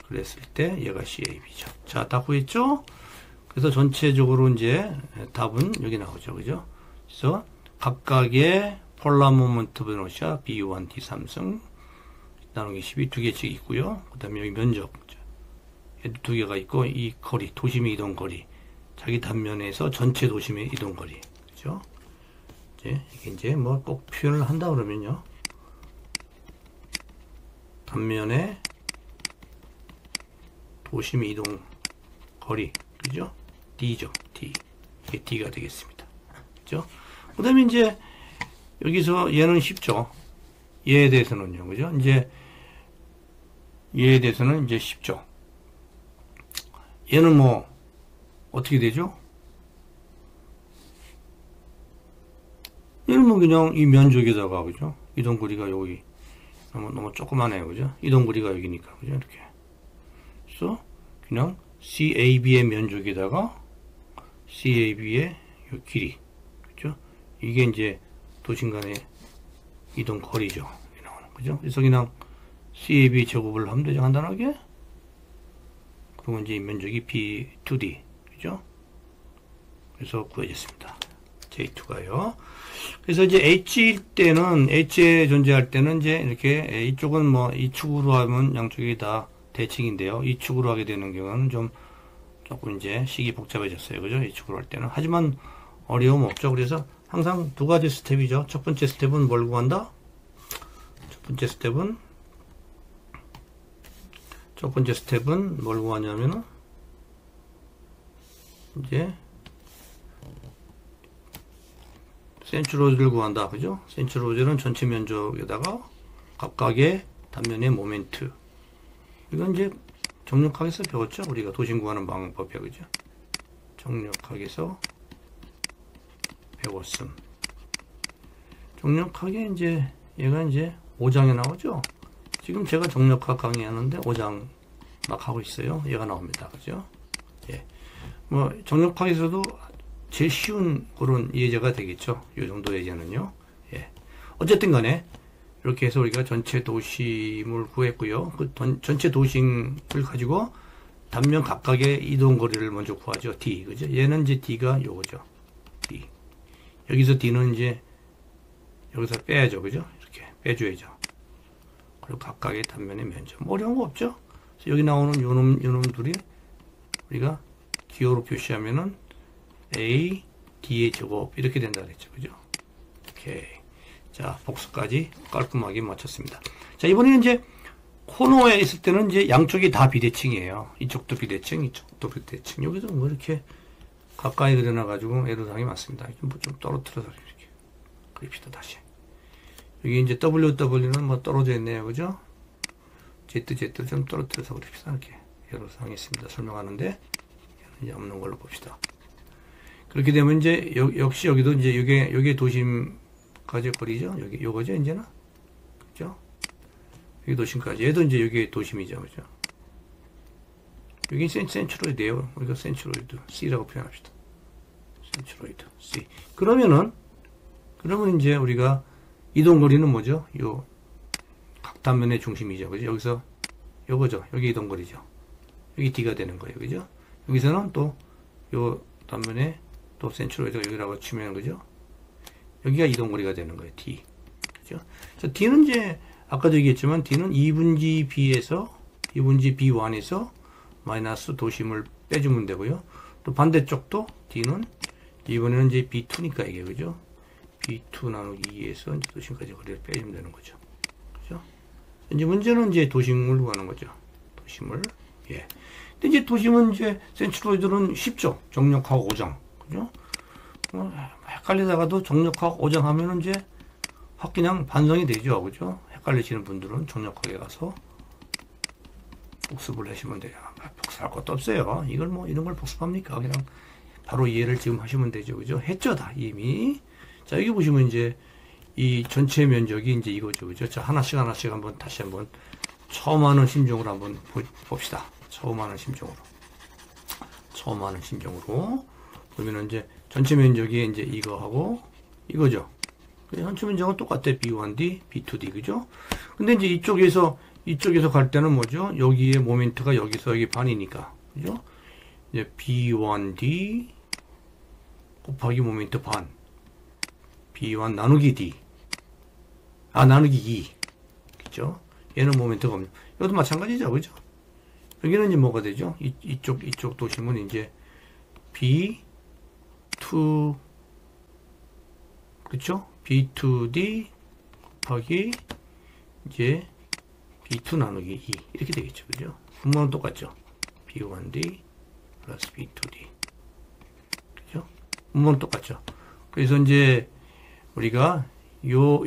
그랬을 때 얘가 CAB죠. 자, 다 구했죠? 그래서 전체적으로 이제 답은 여기 나오죠. 그죠? 그래서 각각의 폴라 모먼트 베너시아 B1, D3승 나누기 12 두 개씩 있고요. 그 다음에 여기 면적 얘도 두 개가 있고 이 거리, 도심의 이동 거리, 자기 단면에서 전체 도심의 이동 거리, 그죠? 이게 이제 뭐 꼭 표현을 한다 그러면요, 단면에 도심의 이동 거리, 그죠? D죠, D. 이게 D가 되겠습니다. 그죠? 그 다음에 이제 여기서 얘는 쉽죠. 얘에 대해서는요, 그죠? 이제 얘에 대해서는 이제 쉽죠. 얘는 뭐 어떻게 되죠? 얘는 뭐 그냥 이 면적에다가, 그죠? 이동 거리가 여기 너무 조그만해요, 그죠? 이동 거리가 여기니까, 그죠? 이렇게. 그래서 그냥 CAB의 면적에다가 CAB의 요 길이, 그죠? 이게 이제 도심 간의 이동 거리죠. 이렇게 나오는 거죠. 그래서 그냥 CAB 제곱을 하면 되죠, 간단하게. 그러면 이제 면적이 B2D, 그죠? 그래서 구해졌습니다. J2가요. 그래서 이제 H일 때는, H에 존재할 때는 이제 이렇게 이쪽은 뭐 이 축으로 하면 양쪽이 다 대칭인데요. 이 축으로 하게 되는 경우는 조금 이제 식이 복잡해졌어요. 그죠? 이 축으로 할 때는. 하지만 어려움 없죠. 그래서 항상 두 가지 스텝이죠. 첫 번째 스텝은 뭘 구한다? 첫 번째 스텝은 뭘 구하냐면은 이제 센츄로즈를 구한다. 그죠? 센츄로즈는 전체 면적에다가 각각의 단면의 모멘트. 이건 이제 정력학에서 배웠죠? 우리가 도심 구하는 방법이야. 그죠? 정력학에서 배웠음. 정력학에 이제 얘가 이제 5장에 나오죠? 지금 제가 정력학 강의하는데 5장 막 하고 있어요. 얘가 나옵니다. 그죠? 예. 뭐, 정력학에서도 제일 쉬운 그런 예제가 되겠죠. 이 정도 예제는요. 예. 어쨌든 간에, 이렇게 해서 우리가 전체 도심을 구했고요. 그 전체 도심을 가지고 단면 각각의 이동 거리를 먼저 구하죠. D. 그죠? 얘는 이제 D가 요거죠. D. 여기서 D는 이제, 여기서 빼야죠. 그죠? 이렇게 빼줘야죠. 그리고 각각의 단면의 면적. 뭐 어려운 거 없죠? 그래서 여기 나오는 요놈들이 우리가 기호로 표시하면은 A, D의 제곱 이렇게 된다 그랬죠. 그죠? 오케이. 자, 복수까지 깔끔하게 마쳤습니다. 자, 이번에는 이제 코너에 있을 때는 이제 양쪽이 다 비대칭이에요. 이쪽도 비대칭, 이쪽도 비대칭. 여기서 뭐 이렇게 가까이 그려놔가지고 애로사항이 많습니다. 좀 떨어뜨려서 이렇게 그립시다, 다시. 여기 이제 WW는 뭐 떨어져 있네요. 그죠? Z 좀 떨어뜨려서 그립시다. 이렇게 애로사항이 있습니다. 설명하는데. 이제 없는 걸로 봅시다. 그렇게 되면 이제 역시 여기도 이제 요게 도심까지 거리죠. 요거죠, 이제는. 그죠? 여기 도심까지. 얘도 이제 요게 도심이죠. 그죠? 여기 센츄로이드예요. 우리가 센츄로이드 C라고 표현합시다. 센츄로이드 C. 그러면 이제 우리가 이동 거리는 뭐죠? 요 각 단면의 중심이죠. 그죠? 여기서 요거죠. 여기 이동 거리죠. 여기 D가 되는 거예요. 그죠? 여기서는 또 요 단면에 또 센츄로이드가 여기라고 치면, 그죠? 여기가 이동거리가 되는 거예요. D. 그죠? 그래서 D는 이제, 아까도 얘기했지만, D는 2분지 B1에서 마이너스 도심을 빼주면 되고요. 또 반대쪽도 D는, 이번에는 이제 B2니까 이게, 그죠? B2 나누기 2에서 이제 도심까지 거리를 빼주면 되는 거죠. 그죠? 이제 문제는 이제 도심을 구하는 거죠. 도심을. 예. 근데 이제 도심은 이제 센츄로이드는 쉽죠. 정력학 5장. 그죠? 헷갈리다가도 정력학 5장 하면은 이제 확 그냥 반성이 되죠. 그죠? 헷갈리시는 분들은 정력학에 가서 복습을 하시면 돼요. 복습할 것도 없어요. 이걸 뭐 이런 걸 복습합니까? 그냥 바로 이해를 지금 하시면 되죠. 그죠? 했죠, 다 이미. 자, 여기 보시면 이제 이 전체 면적이 이제 이거죠. 그죠? 자, 하나씩 한번 다시 한번 처음 하는 심정으로 한번 봅시다. 처음 하는 심정으로 보면은 이제 전체 면적이 이제 이거하고 이거죠. 전체 면적은 똑같아. B1D, B2D, 그죠? 근데 이제 이쪽에서 갈 때는 뭐죠? 여기에 모멘트가 여기서 여기 반이니까, 그죠? 이제 B1D 곱하기 모멘트 반. B1 나누기 D. 나누기 2. 그죠? 얘는 모멘트가 없네. 이것도 마찬가지죠, 그죠? 여기는 이제 뭐가 되죠? 이쪽 도심은 이제 B2, 그쵸? B2D 곱하기 이제 B2 나누기 2 이렇게 되겠죠, 그죠? 분모는 똑같죠? B1D 플러스 B2D, 그죠? 분모는 똑같죠? 그래서 이제 우리가 요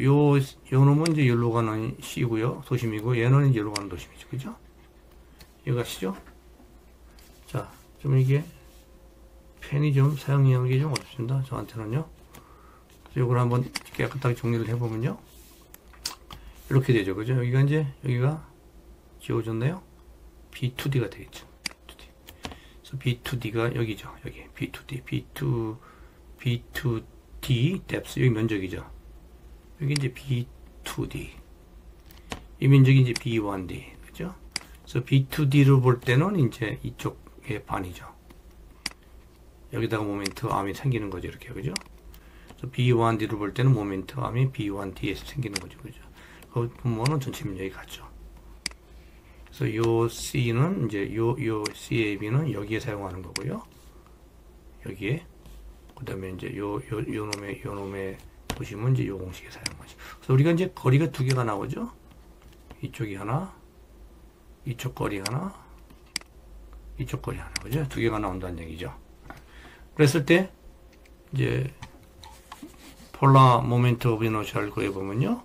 놈은 이제 여기로 가는 C고요, 도심이고, 얘는 이제 여기로 가는 도심이죠, 그죠? 이해가시죠? 자, 좀 이게 펜이 좀 사용하기 좀 어렵습니다, 저한테는요. 그래서 이걸 한번 깨끗하게 정리를 해보면요, 이렇게 되죠, 그죠? 여기가 지워졌네요. B2D가 되겠죠. 그래서 B2D가 여기죠, 여기 B2D, B2D depth, 여기 면적이죠. 여기 이제 B2D, 이 면적이 이제 B1D, 그죠? 그래서 B2D를 볼 때는 이제 이쪽의 반이죠. 여기다가 모멘트 암이 생기는 거죠, 이렇게, 그죠? 그래서 B1D를 볼 때는 모멘트 암이 B1D에서 생기는 거죠, 그죠? 그 분모는 전체 면적이 같죠. 그래서 요 C는 이제 요 CAB는 여기에 사용하는 거고요. 여기에, 그 다음에 이제 요 놈의 보시면 이제 요 공식에 사용하죠. 그래서 우리가 이제 거리가 두 개가 나오죠. 이쪽이 하나, 이쪽 거리 하나, 이쪽 거리 하나, 그죠? 두 개가 나온다는 얘기죠. 그랬을 때 이제 폴라 모멘트 오브 이너셜 구해보면요,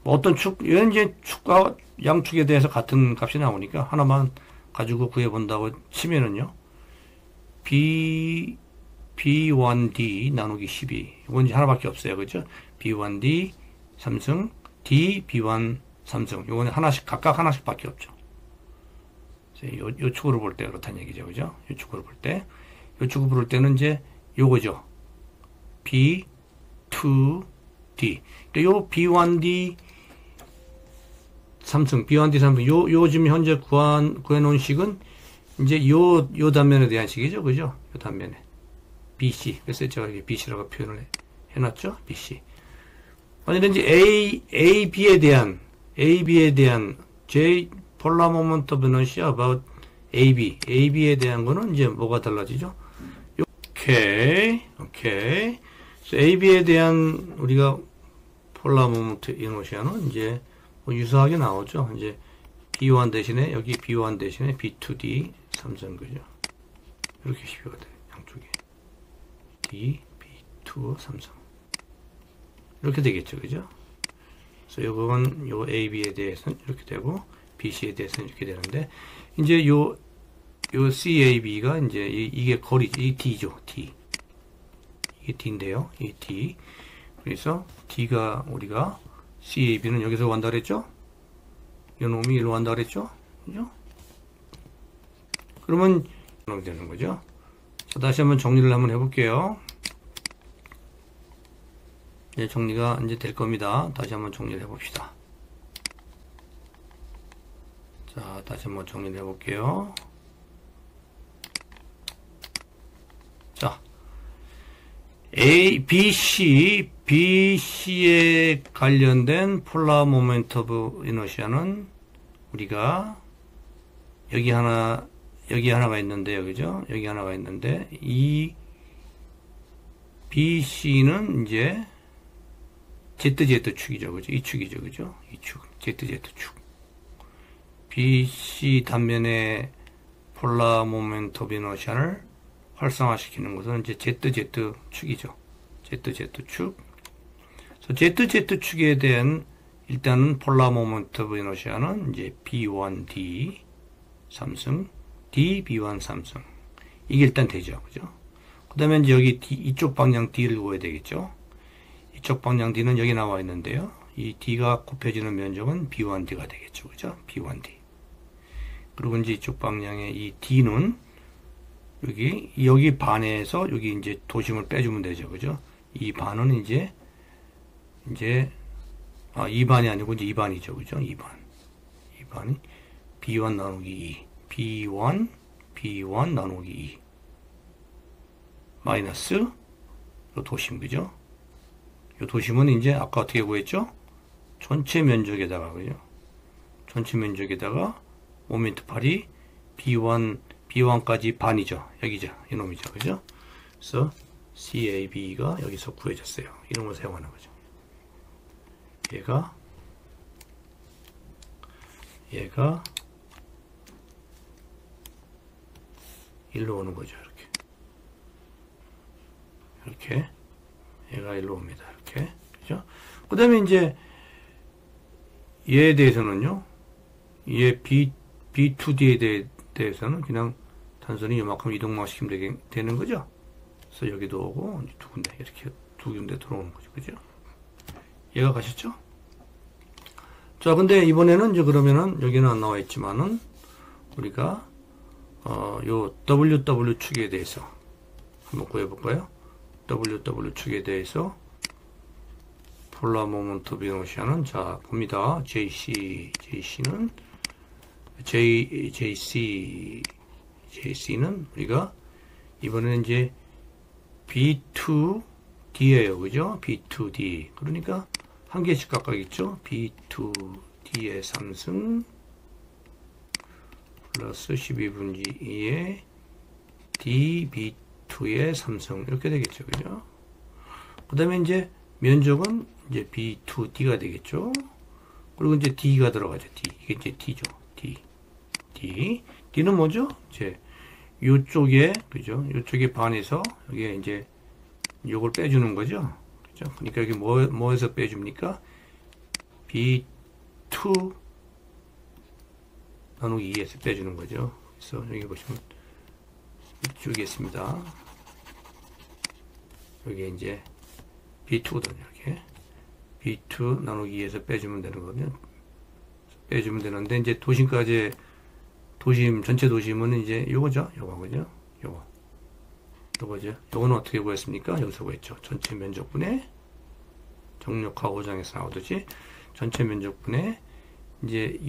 어떤 얘는 이제 축과 양축에 대해서 같은 값이 나오니까 하나만 가지고 구해본다고 치면은요, B1D 나누기 12. 이건 이제 하나밖에 없어요, 그죠? B1D 3승, D B1 3승. 이거는 각각 하나씩밖에 없죠. 요 축으로 볼 때 그렇다는 얘기죠, 그죠? 요 축으로 볼 때, 때는 이제 요거죠. B2D. 요 B1D 3승, B1D 3승. 요 지금 현재 구해놓은 식은 이제 요 단면에 대한 식이죠, 그죠? 요 단면에. BC. 그래서 제가 여기 BC라고 표현을 해놨죠, BC. 만약에 이제 AB에 대한 J 폴라 모먼트 오브 이너시아 about AB에 대한 거는 이제 뭐가 달라지죠? 오케이. 그래서 AB에 대한 우리가 폴라 모먼트 이너시아는 이제 뭐 유사하게 나오죠. 이제 B1 대신에 여기 B1 대신에 B2D 3선 그죠? 이렇게 식혀야 돼요, 양쪽에. D, B2, 3선 이렇게 되겠죠, 그죠? 그래서 요건 요 AB에 대해서는 이렇게 되고 BC에 대해서는 이렇게 되는데, 이제 요 CAB가 이제 이게 거리죠. 이 D죠, D. 이게 D인데요, 이 D. 그래서 D가 우리가 CAB는 여기서 간다 그랬죠? 이 놈이 일로 간다 그랬죠? 그죠? 그러면 이렇게 되는 거죠. 자, 다시 한번 정리를 한번 해볼게요. 이제 정리가 이제 될 겁니다. 다시 한번 정리를 해봅시다. 자, 다시 한번 정리를 해볼게요. 자, BC에 관련된 폴라 모멘트 오브 이너시아는 우리가 여기 하나가 있는데요, 그죠? 여기 하나가 있는데, 이 BC는 이제 ZZ축이죠, 그죠? 이 축이죠, 그죠? 이 축, ZZ축. BC 단면의 폴라 모멘트 오브 이너시아를 활성화시키는 것은 이제 ZZ축이죠. ZZ축. 그래서 ZZ축에 대한 일단은 폴라 모멘트 오브 이너시아는 이제 B1D 3승, D B1 3승. 이게 일단 되죠, 그죠? 그 다음에 이제 여기 이쪽 방향 D를 구해야 되겠죠. 이쪽 방향 D는 여기 나와 있는데요. 이 D가 곱해지는 면적은 B1D가 되겠죠. 그죠? B1D. 그리고 이제 이쪽 방향의 이 D는 여기 반에서 여기 이제 도심을 빼주면 되죠. 그죠? 이 반은 이제 2반이 아니고 이제 2반이죠. 그죠? 2반이 B1 나누기 2. B1 나누기 2. 마이너스 요 도심. 그죠? 요 도심은 이제 아까 어떻게 구했죠? 전체 면적에다가, 그죠? 전체 면적에다가 모멘트 팔이 B1까지 반이죠. 여기죠. 이놈이죠. 그죠? 그래서 CAB가 여기서 구해졌어요. 이런 걸 사용하는 거죠. 얘가 일로 오는 거죠. 이렇게 얘가 일로 옵니다. 이렇게. 그죠? 그 다음에 이제 얘에 대해서는요, 얘 B2D에 대해서는 그냥 단순히 이만큼 이동만 시키면 되는 거죠. 그래서 여기도 오고 두 군데 이렇게 두 군데 들어오는 거죠. 그죠? 얘가 가셨죠? 자, 근데 이번에는 이제 그러면은 여기는 안 나와 있지만은 우리가 요 WW 축에 대해서 한번 구해볼까요? WW 축에 대해서 폴라 모먼트 비노시아는 자 봅니다. JC는 JC는 우리가 이번에는 이제 B2D예요. 그죠? B2D. 그러니까 한 개씩 각각 있죠? B2D의 3승 플러스 12분지 2의 DB2의 3승 이렇게 되겠죠. 그죠? 그 다음에 이제 면적은 이제 B2D가 되겠죠. 그리고 이제 D가 들어가죠. D. 이게 이제 D죠. D는 뭐죠? 이제 요쪽에, 그죠? 요쪽에 반해서 여기에 이제 요걸 빼주는 거죠. 그죠? 그러니까 여기 뭐에서 빼줍니까? B2 나누기 2에서 빼주는 거죠. 그래서 여기 보시면 이쪽에 있습니다. 여기 이제 B2거든요. 이렇게 B2 나누기 2에서 빼주면 되는 거거든요. 빼주면 되는데 이제 도심까지 전체 도심은 이제 요거죠. 요거죠. 요거죠. 요거는 어떻게 구했습니까? 여기서 구했죠. 전체 면적분의 정력화 5장에서 나오듯이 전체 면적분의 이제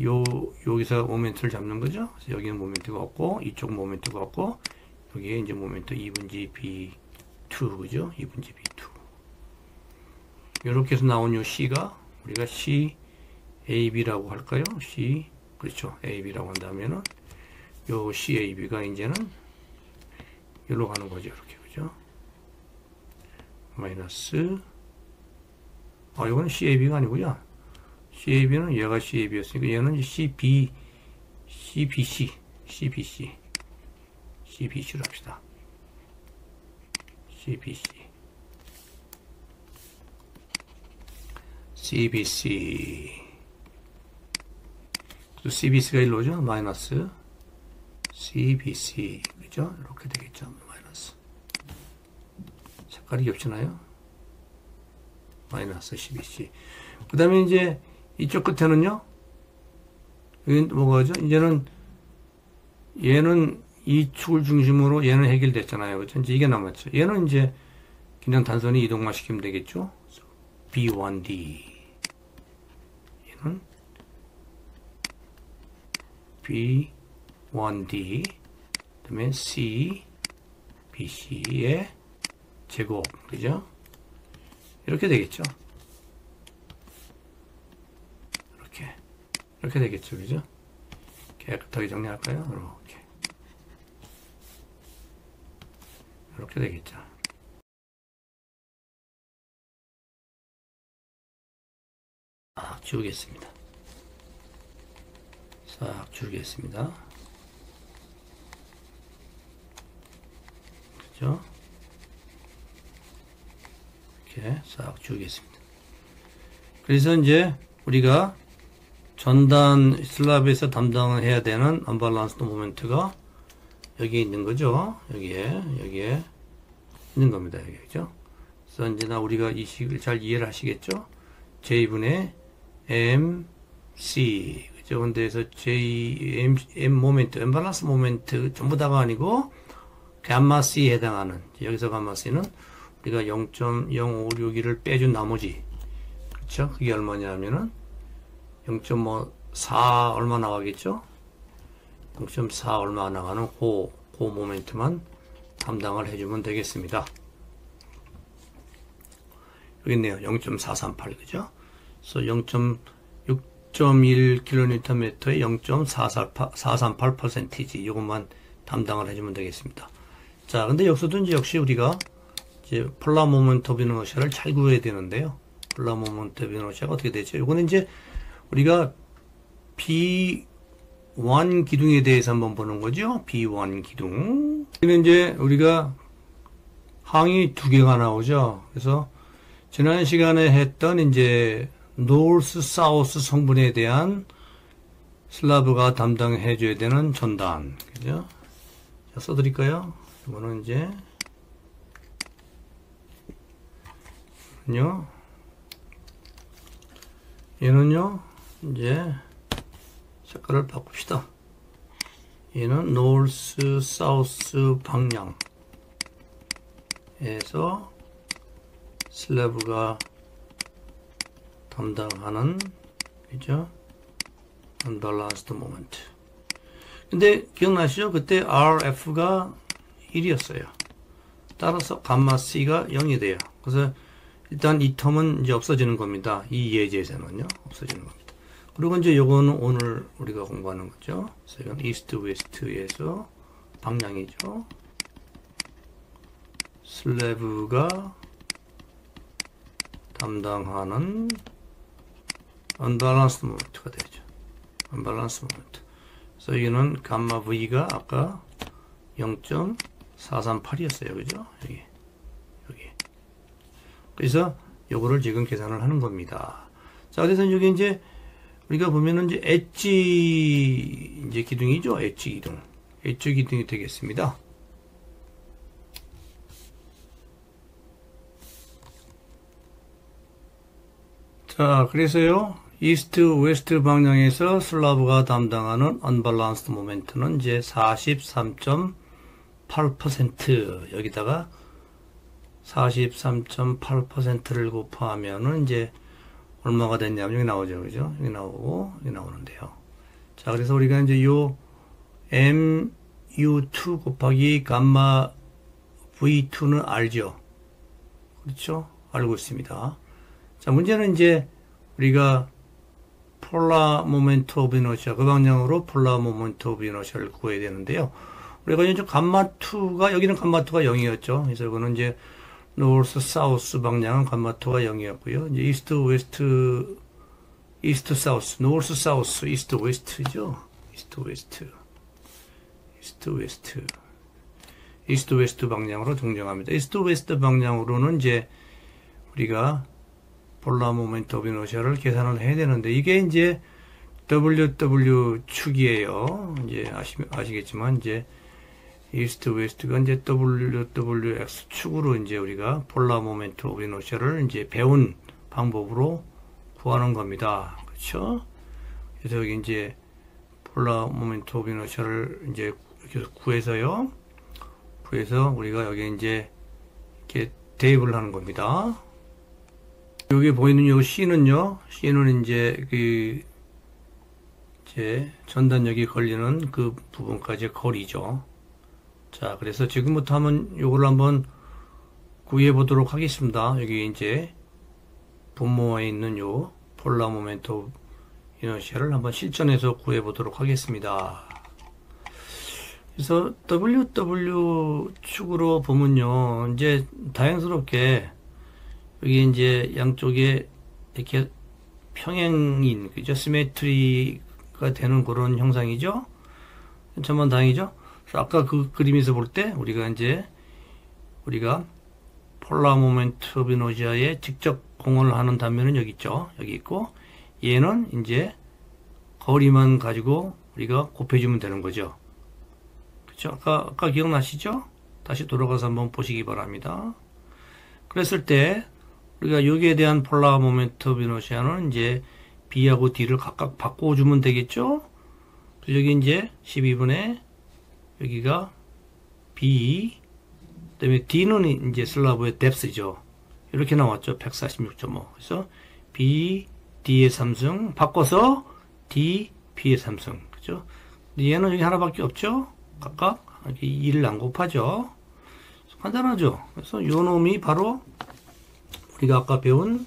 여기서 모멘트를 잡는 거죠. 그래서 여기는 모멘트가 없고 이쪽 모멘트가 없고 여기에 이제 모멘트 2분지 B2 그죠? 2분지 B2 이렇게 해서 나온 요 C가 우리가 CAB라고 할까요? 그렇죠. AB라고 한다면은 요 CAB가 이제는 여기로 가는 거죠. 이렇게 그죠? 마이너스 이거는 CAB가 아니고요. CAB는 얘가 CAB였으니까 얘는 CBC로 합시다. CBC CBC가 일로 오죠. 마이너스 CBC 그죠? 이렇게 되겠죠. 마이너스 색깔이 겹치나요? 마이너스 CBC 그 다음에 이제 이쪽 끝에는요. 여기 뭐가죠? 이제는 얘는 이 축을 중심으로 얘는 해결됐잖아요. 그렇죠? 이제 이게 남았죠. 얘는 이제 그냥 단순히 이동만 시키면 되겠죠. B1D 얘는 B1D 그 다음에 BC의 제곱 그죠? 이렇게 되겠죠. 이렇게 되겠죠. 그죠? 깨끗하게 정리할까요? 이렇게 되겠죠. 싹 지우겠습니다. 그죠? 이렇게 싹 지우겠습니다. 그래서 이제 우리가 전단 슬랍에서 담당해야 되는 언밸런스드 모멘트가 여기 있는 거죠. 여기에 있는 겁니다. 여기, 그죠? 그래서 언제나 우리가 이 식을 잘 이해를 하시겠죠? J분의 MC. 그죠? 근데 그래서 M 모멘트, 엠발란스 모멘트 전부 다가 아니고, 감마 C에 해당하는, 여기서 감마 C는 우리가 0.0561을 빼준 나머지, 그렇죠? 그게 얼마냐면은 0.4 얼마 나가겠죠? 0.4 얼마 나가는 그 모멘트만 담당을 해주면 되겠습니다. 여기 있네요. 0.438, 그죠? 그래서 6.1kNm에 0.438% 이것만 담당을 해주면 되겠습니다. 자, 근데 여기서도 이제 역시 우리가 이제 폴라 모멘트 오브 이너시아를 잘 구해야 되는데요. 폴라 모멘트 오브 이너시아가 어떻게 되죠? 이거는 이제 우리가 B1 기둥에 대해서 한번 보는 거죠. B1 기둥. 여기는 이제 우리가 항이 두 개가 나오죠. 그래서 지난 시간에 했던 이제 노스, 사우스 성분에 대한 슬라브가 담당해줘야 되는 전단. 그죠? 자, 써드릴까요? 이거는 이제, 얘는요, 이제, 색깔을 바꿉시다. 얘는 노스, 사우스 방향에서 슬래브가 담당하는, 그죠? unbalanced moment. 근데 기억나시죠? 그때 RF가 1이었어요. 따라서 감마 C가 0이 돼요. 그래서 일단 이 텀은 이제 없어지는 겁니다. 이 예제에서는요, 없어지는 겁니다. 그리고 이제 요거는 오늘 우리가 공부하는 거죠. 그래서 이건 이스트 웨스트에서 방향이죠. 슬래브가 담당하는 unbalanced moment가 되죠. unbalanced moment. 그래서 여기는 감마 V가 아까 0.438이었어요. 그죠? 여기. 그래서 요거를 지금 계산을 하는 겁니다. 자, 그래서 여기 이제 우리가 보면은 이제 엣지 이제 기둥이죠. 엣지 기둥. 엣지 기둥이 되겠습니다. 자, 그래서요. 이스트 웨스트 방향에서 슬라브가 담당하는 언밸런스드 모멘트는 이제 43.8% 여기다가 43.8%를 곱하면은 이제 얼마가 됐냐면 여기 나오죠. 그죠? 여기 나오고 여기 나오는데요. 자, 그래서 우리가 이제 요 MU2 곱하기 감마 V2는 알죠? 그렇죠? 알고 있습니다. 자, 문제는 이제 우리가 폴라 모멘트 오브 이너시아, 그 방향으로 폴라 모멘트 오브 이너시아를 구해야 되는데요. 우리가 이제 감마2가, 여기는 감마2가 0이었죠. 그래서 이거는 이제 노스, 사우스 방향은 감마2가 0이었고요. 이제 이스트, 웨스트, 이스트, 사우스, 노스, 사우스, 이스트, 웨스트죠. 이스트, 웨스트, 이스트, 웨스트, 이스트, 웨스트 방향으로 정정합니다. 이스트, 웨스트 방향으로는 이제 우리가 폴라 모멘트 오브 이너시아를 계산을 해야 되는데, 이게 이제 WW 축이에요. 이제 아시겠지만, 이제 이스트 웨스트가 이제 WWX 축으로 이제 우리가 폴라 모멘트 오브 이너시아를 이제 배운 방법으로 구하는 겁니다. 그렇죠? 그래서 여기 이제 폴라 모멘트 오브 이너시아를 이제 이렇게 구해서요. 구해서 우리가 여기 이제 이렇게 대입을 하는 겁니다. 여기 보이는 요 C는요, C는 이제 이제 전단역이 걸리는 그 부분까지의 거리죠. 자, 그래서 지금부터 한번 요거를 한번 구해 보도록 하겠습니다. 여기 이제 분모에 있는 요 폴라 모멘트 오브 이너시아를 한번 실전에서 구해 보도록 하겠습니다. 그래서 WW 축으로 보면요, 이제 다행스럽게 여기 이제 양쪽에 이렇게 평행인, 그죠? 시메트리가 되는 그런 형상이죠? 천만 다행이죠? 그래서 아까 그 그림에서 볼 때 우리가 폴라 모멘트 오브 이너시아에 직접 공헌을 하는 단면은 여기 있죠? 여기 있고, 얘는 이제 거리만 가지고 우리가 곱해주면 되는 거죠. 그쵸? 아까 기억나시죠? 다시 돌아가서 한번 보시기 바랍니다. 그랬을 때 우리가 여기에 대한 폴라 모멘트 오브 이너시아는 이제 B하고 D를 각각 바꿔주면 되겠죠? 그래서 여기 이제 12분의 여기가 B, 그 다음에 D는 이제 슬라브의 뎁스죠. 이렇게 나왔죠. 146.5. 그래서 B, D의 3승 바꿔서 D, B의 3승. 그죠? 얘는 여기 하나밖에 없죠? 각각 이렇게 2를 안 곱하죠? 간단하죠? 그래서 요 놈이 바로 우리가 아까 배운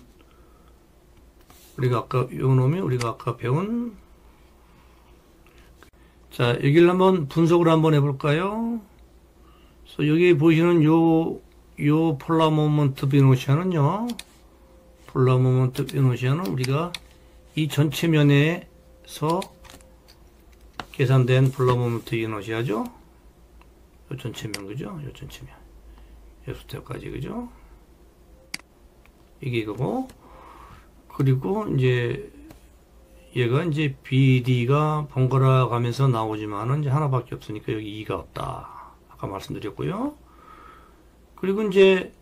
자, 여기를 한번 분석을 한번 해볼까요? 그래서 여기 보시는 요 폴라 모먼트 이너시아는요, 폴라 모먼트 이너시아는 우리가 이 전체 면에서 계산된 폴라 모먼트 이너시아죠? 요 전체 면, 그죠? 요 전체 면. 요 스텝까지, 그죠? 이게 이거고, 그리고 이제 얘가 이제 BD가 번갈아 가면서 나오지만은 이제 하나밖에 없으니까 여기 2가 없다. 아까 말씀드렸고요. 그리고 이제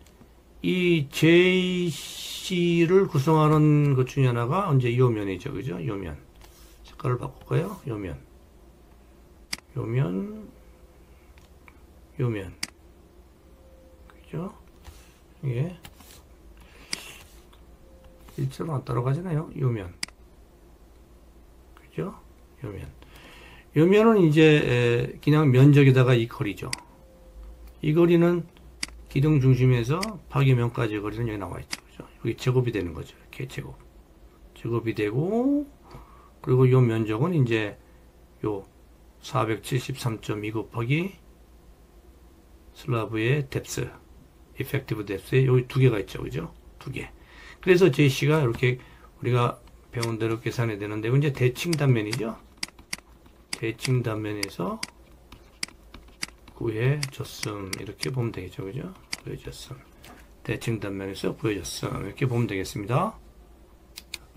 이 JC를 구성하는 것 중에 하나가 이제 요 면이죠. 그죠? 요 면. 색깔을 바꿀까요? 요 면. 요 면. 요 면. 그죠? 이게 일자로 안 따라가잖아요. 요 면. 그죠? 요 면. 요 면은 이제 그냥 면적에다가 이 거리죠. 이 거리는 기둥 중심에서 파괴면까지의 거리는 여기 나와 있죠. 그죠? 여기 제곱이 되는 거죠. 이렇게 제곱이 되고, 그리고 요 면적은 이제 요 473.2 곱하기 슬라브의 뎁스, 이펙티브 뎁스에 여기 두 개가 있죠. 그죠? 두 개. 그래서 JC가 이렇게 우리가 배운 대로 계산이 되는데, 이제 대칭 단면이죠. 대칭 단면에서 구해줬음. 이렇게 보면 되겠죠. 그죠? 구해줬음. 대칭 단면에서 구해줬음. 이렇게 보면 되겠습니다.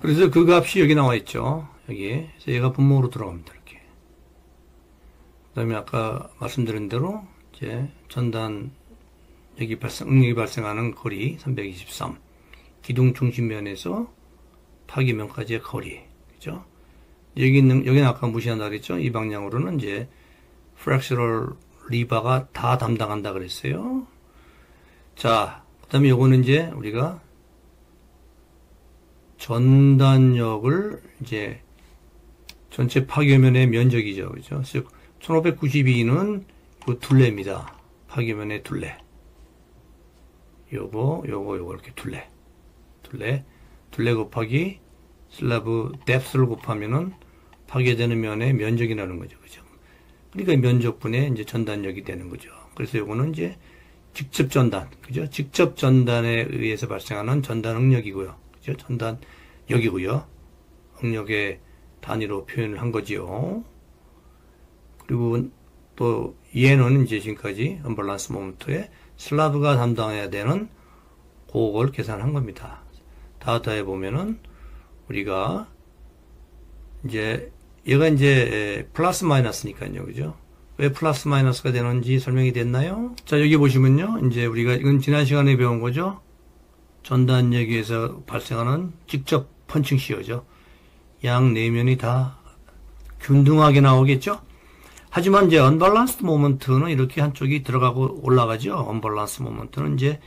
그래서 그 값이 여기 나와 있죠. 여기. 그래서 얘가 분모로 들어갑니다. 이렇게. 그 다음에 아까 말씀드린 대로 이제 전단 응력이 발생하는 거리 323. 기둥 중심면에서 파기면까지의 거리. 그죠? 여기는 아까 무시한다 그랬죠? 이 방향으로는 이제 fractional 리바가 다 담당한다 그랬어요. 자, 그 다음에 요거는 이제 우리가 전단력을 이제 전체 파괴면의 면적이죠. 그죠? 즉, 1592는 요 둘레입니다. 파괴면의 둘레. 요거 이렇게 둘레 곱하기 슬라브 뎁스를 곱하면은 파괴되는 면의 면적이 나는 거죠. 그죠? 그러니까 면적분의 이제 전단력이 되는 거죠. 그래서 요거는 이제 직접 전단, 그죠? 직접 전단에 의해서 발생하는 전단 응력이고요. 그죠? 전단력이고요. 응력의 단위로 표현을 한 거지요. 그리고 또 얘는 이제 지금까지 언밸런스 모먼트에 슬라브가 담당해야 되는 그걸 계산한 겁니다. 다에 보면은 우리가 이제 얘가 이제 플러스 마이너스니까요. 그죠? 왜 플러스 마이너스가 되는지 설명이 됐나요? 자, 여기 보시면요. 이제 우리가 이건 지난 시간에 배운 거죠. 전단력에서 발생하는 직접 펀칭 시어죠. 양 내면이 다 균등하게 나오겠죠? 하지만 이제 언밸런스드 모먼트는 이렇게 한쪽이 들어가고 올라가죠. 언밸런스 모먼트는 이제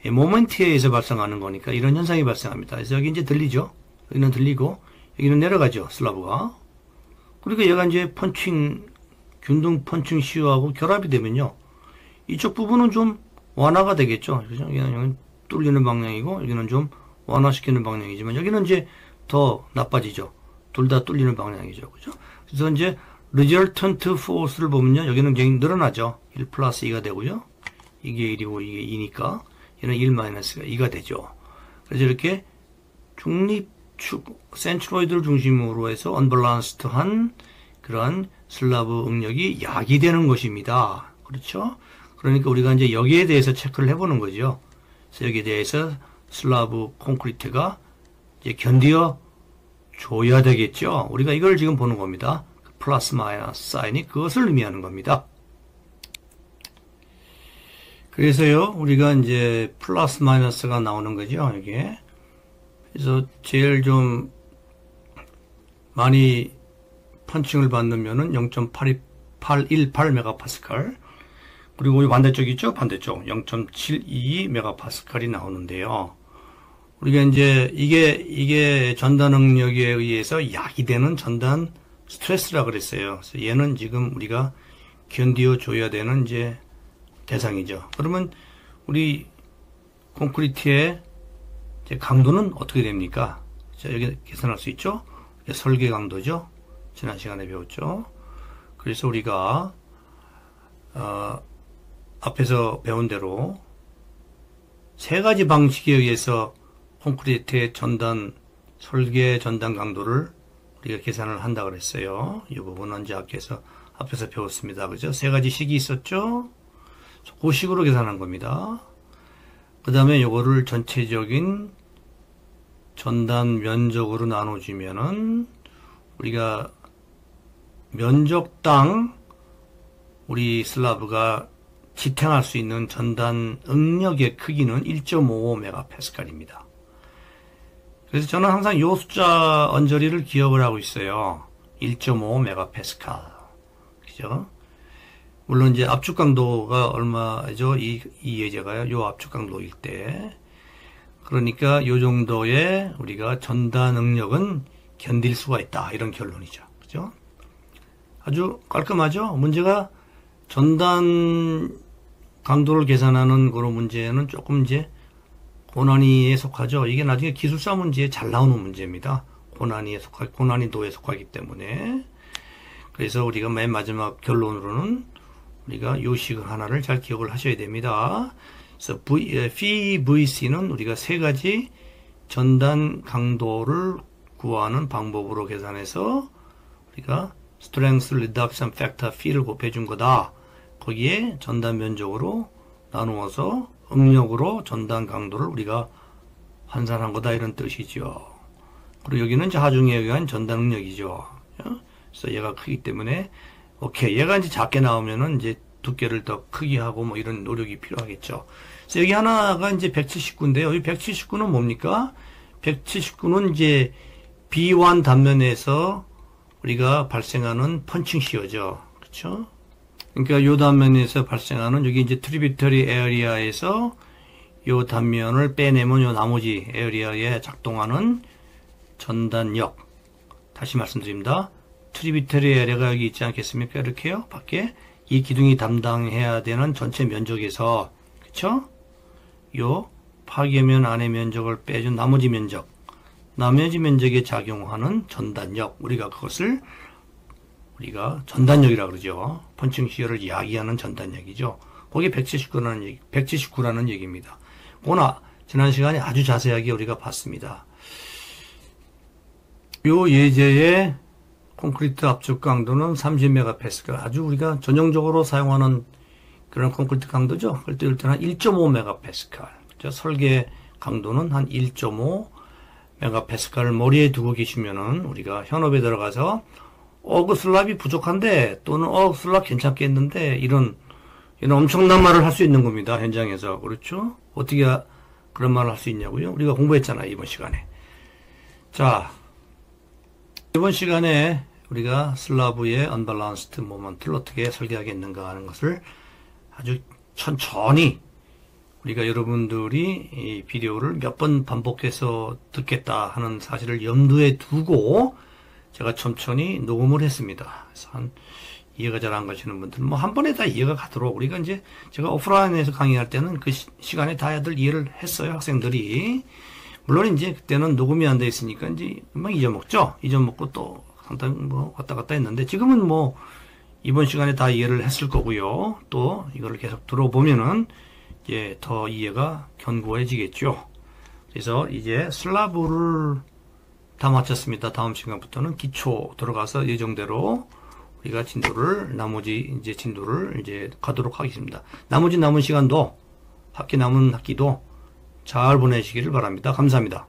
모멘트에 의해서 발생하는 거니까 이런 현상이 발생합니다. 그래서 여기 이제 들리죠. 여기는 들리고 여기는 내려가죠. 슬라브가. 그러니까 얘가 이제 균등 펀칭 시어하고 결합이 되면요. 이쪽 부분은 좀 완화가 되겠죠. 그죠? 여기는 뚫리는 방향이고 여기는 좀 완화시키는 방향이지만 여기는 이제 더 나빠지죠. 둘 다 뚫리는 방향이죠. 그죠? 그래서 이제 resultant force를 보면요. 여기는 굉장히 늘어나죠. 1 플러스 2가 되고요. 이게 1이고 이게 2니까 얘는 1 마이너스가 2가 되죠. 그래서 이렇게 중립축, 센트로이드를 중심으로 해서 언밸런스드한 그러한 슬라브 응력이 야기되는 것입니다. 그렇죠? 그러니까 우리가 이제 여기에 대해서 체크를 해보는 거죠. 그래서 여기에 대해서 슬라브 콘크리트가 이제 견디어 줘야 되겠죠. 우리가 이걸 지금 보는 겁니다. 플러스 마이너스 사인이 그것을 의미하는 겁니다. 그래서요, 우리가 이제 플러스 마이너스가 나오는 거죠, 이게. 그래서 제일 좀 많이 펀칭을 받는 면은 0.818 메가파스칼. 그리고 이 반대쪽 있죠? 반대쪽 0.722 메가파스칼이 나오는데요. 우리가 이제 이게 전단 능력에 의해서 야기되는 전단 스트레스라 그랬어요. 그래서 얘는 지금 우리가 견디어 줘야 되는 이제 대상이죠. 그러면 우리 콘크리트의 이제 강도는 어떻게 됩니까? 자, 여기 계산할 수 있죠? 설계 강도죠. 지난 시간에 배웠죠. 그래서 우리가 앞에서 배운 대로 세 가지 방식에 의해서 콘크리트의 설계 전단 강도를 우리가 계산을 한다 그랬어요. 이 부분은 이제 앞에서 배웠습니다. 그죠? 세 가지 식이 있었죠? 그 식으로 계산한 겁니다. 그 다음에 요거를 전체적인 전단 면적으로 나눠주면은 우리가 면적당 우리 슬라브가 지탱할 수 있는 전단 응력의 크기는 1.55 메가파스칼입니다. 그래서 저는 항상 이 숫자 언저리를 기억을 하고 있어요. 1.5 메가파스칼. 그죠? 물론 이제 압축 강도가 얼마죠? 이 예제가요. 요 압축 강도일 때. 그러니까 요 정도의 우리가 전단 응력은 견딜 수가 있다. 이런 결론이죠. 그죠? 아주 깔끔하죠? 문제가 전단 강도를 계산하는 그런 문제는 조금 이제 고난이에 속하죠. 이게 나중에 기술사 문제에 잘 나오는 문제입니다. 고난이도에 속하기 때문에. 그래서 우리가 맨 마지막 결론으로는 우리가 요 식을 하나를 잘 기억을 하셔야 됩니다. 그래서 VC는 우리가 세 가지 전단 강도를 구하는 방법으로 계산해서 우리가 Strength Reduction Factor P를 곱해준 거다. 거기에 전단 면적으로 나누어서 응력으로 전단 강도를 우리가 환산한 거다 이런 뜻이죠. 그리고 여기는 이제 하중에 의한 전단 응력이죠. 그래서 얘가 크기 때문에 오케이. 얘가 이제 작게 나오면은 이제 두께를 더 크게 하고 뭐 이런 노력이 필요하겠죠. 그래서 여기 하나가 이제 179인데요. 이 179는 뭡니까? 179는 이제 B1 단면에서 우리가 발생하는 펀칭 시어죠. 그렇죠? 그러니까 요 단면에서 발생하는 여기 이제 트리뷰터리 에어리아에서 요 단면을 빼내면 요 나머지 에어리아에 작동하는 전단력. 다시 말씀드립니다. 트리뷰터리 에어리아가 여기 있지 않겠습니까? 이렇게요. 밖에 이 기둥이 담당해야 되는 전체 면적에서 그쵸? 요 파괴면 안의 면적을 빼준 나머지 면적에 작용하는 전단력. 우리가 그것을 우리가 전단력이라고 그러죠. 펀칭 시어를 야기하는 전단력이죠. 그게 179라는 얘기입니다. 그거나 지난 시간에 아주 자세하게 우리가 봤습니다. 요 예제의 콘크리트 압축 강도는 30메가파스칼. 아주 우리가 전형적으로 사용하는 그런 콘크리트 강도죠. 그럴 때는 한 1.5 메가파스칼. 설계 강도는 한 1.5 메가파스칼을 머리에 두고 계시면은 우리가 현업에 들어가서 그 슬랍이 부족한데 또는 슬랍 괜찮겠는데 이런 엄청난 말을 할 수 있는 겁니다. 현장에서. 그렇죠? 어떻게 그런 말을 할 수 있냐고요? 우리가 공부했잖아요. 이번 시간에. 자, 이번 시간에 우리가 슬라브의 언밸런스드 모먼트를 어떻게 설계하겠는가 하는 것을 아주 천천히 우리가 여러분들이 이 비디오를 몇 번 반복해서 듣겠다 하는 사실을 염두에 두고 제가 천천히 녹음을 했습니다. 그래서 이해가 잘 안 가시는 분들은 뭐 한 번에 다 이해가 가도록 우리가 이제 제가 오프라인에서 강의할 때는 그 시간에 다들 이해를 했어요. 학생들이. 물론 이제 그때는 녹음이 안 돼 있으니까 이제 금방 잊어먹죠. 잊어먹고 또 상당히 뭐 왔다 갔다 했는데 지금은 뭐 이번 시간에 다 이해를 했을 거고요. 또 이거를 계속 들어보면은 이제 더 이해가 견고해지겠죠. 그래서 이제 슬라브를 다 마쳤습니다. 다음 시간부터는 기초 들어가서 예정대로 우리가 나머지 이제 진도를 이제 가도록 하겠습니다. 나머지 남은 시간도 남은 학기도 잘 보내시기를 바랍니다. 감사합니다.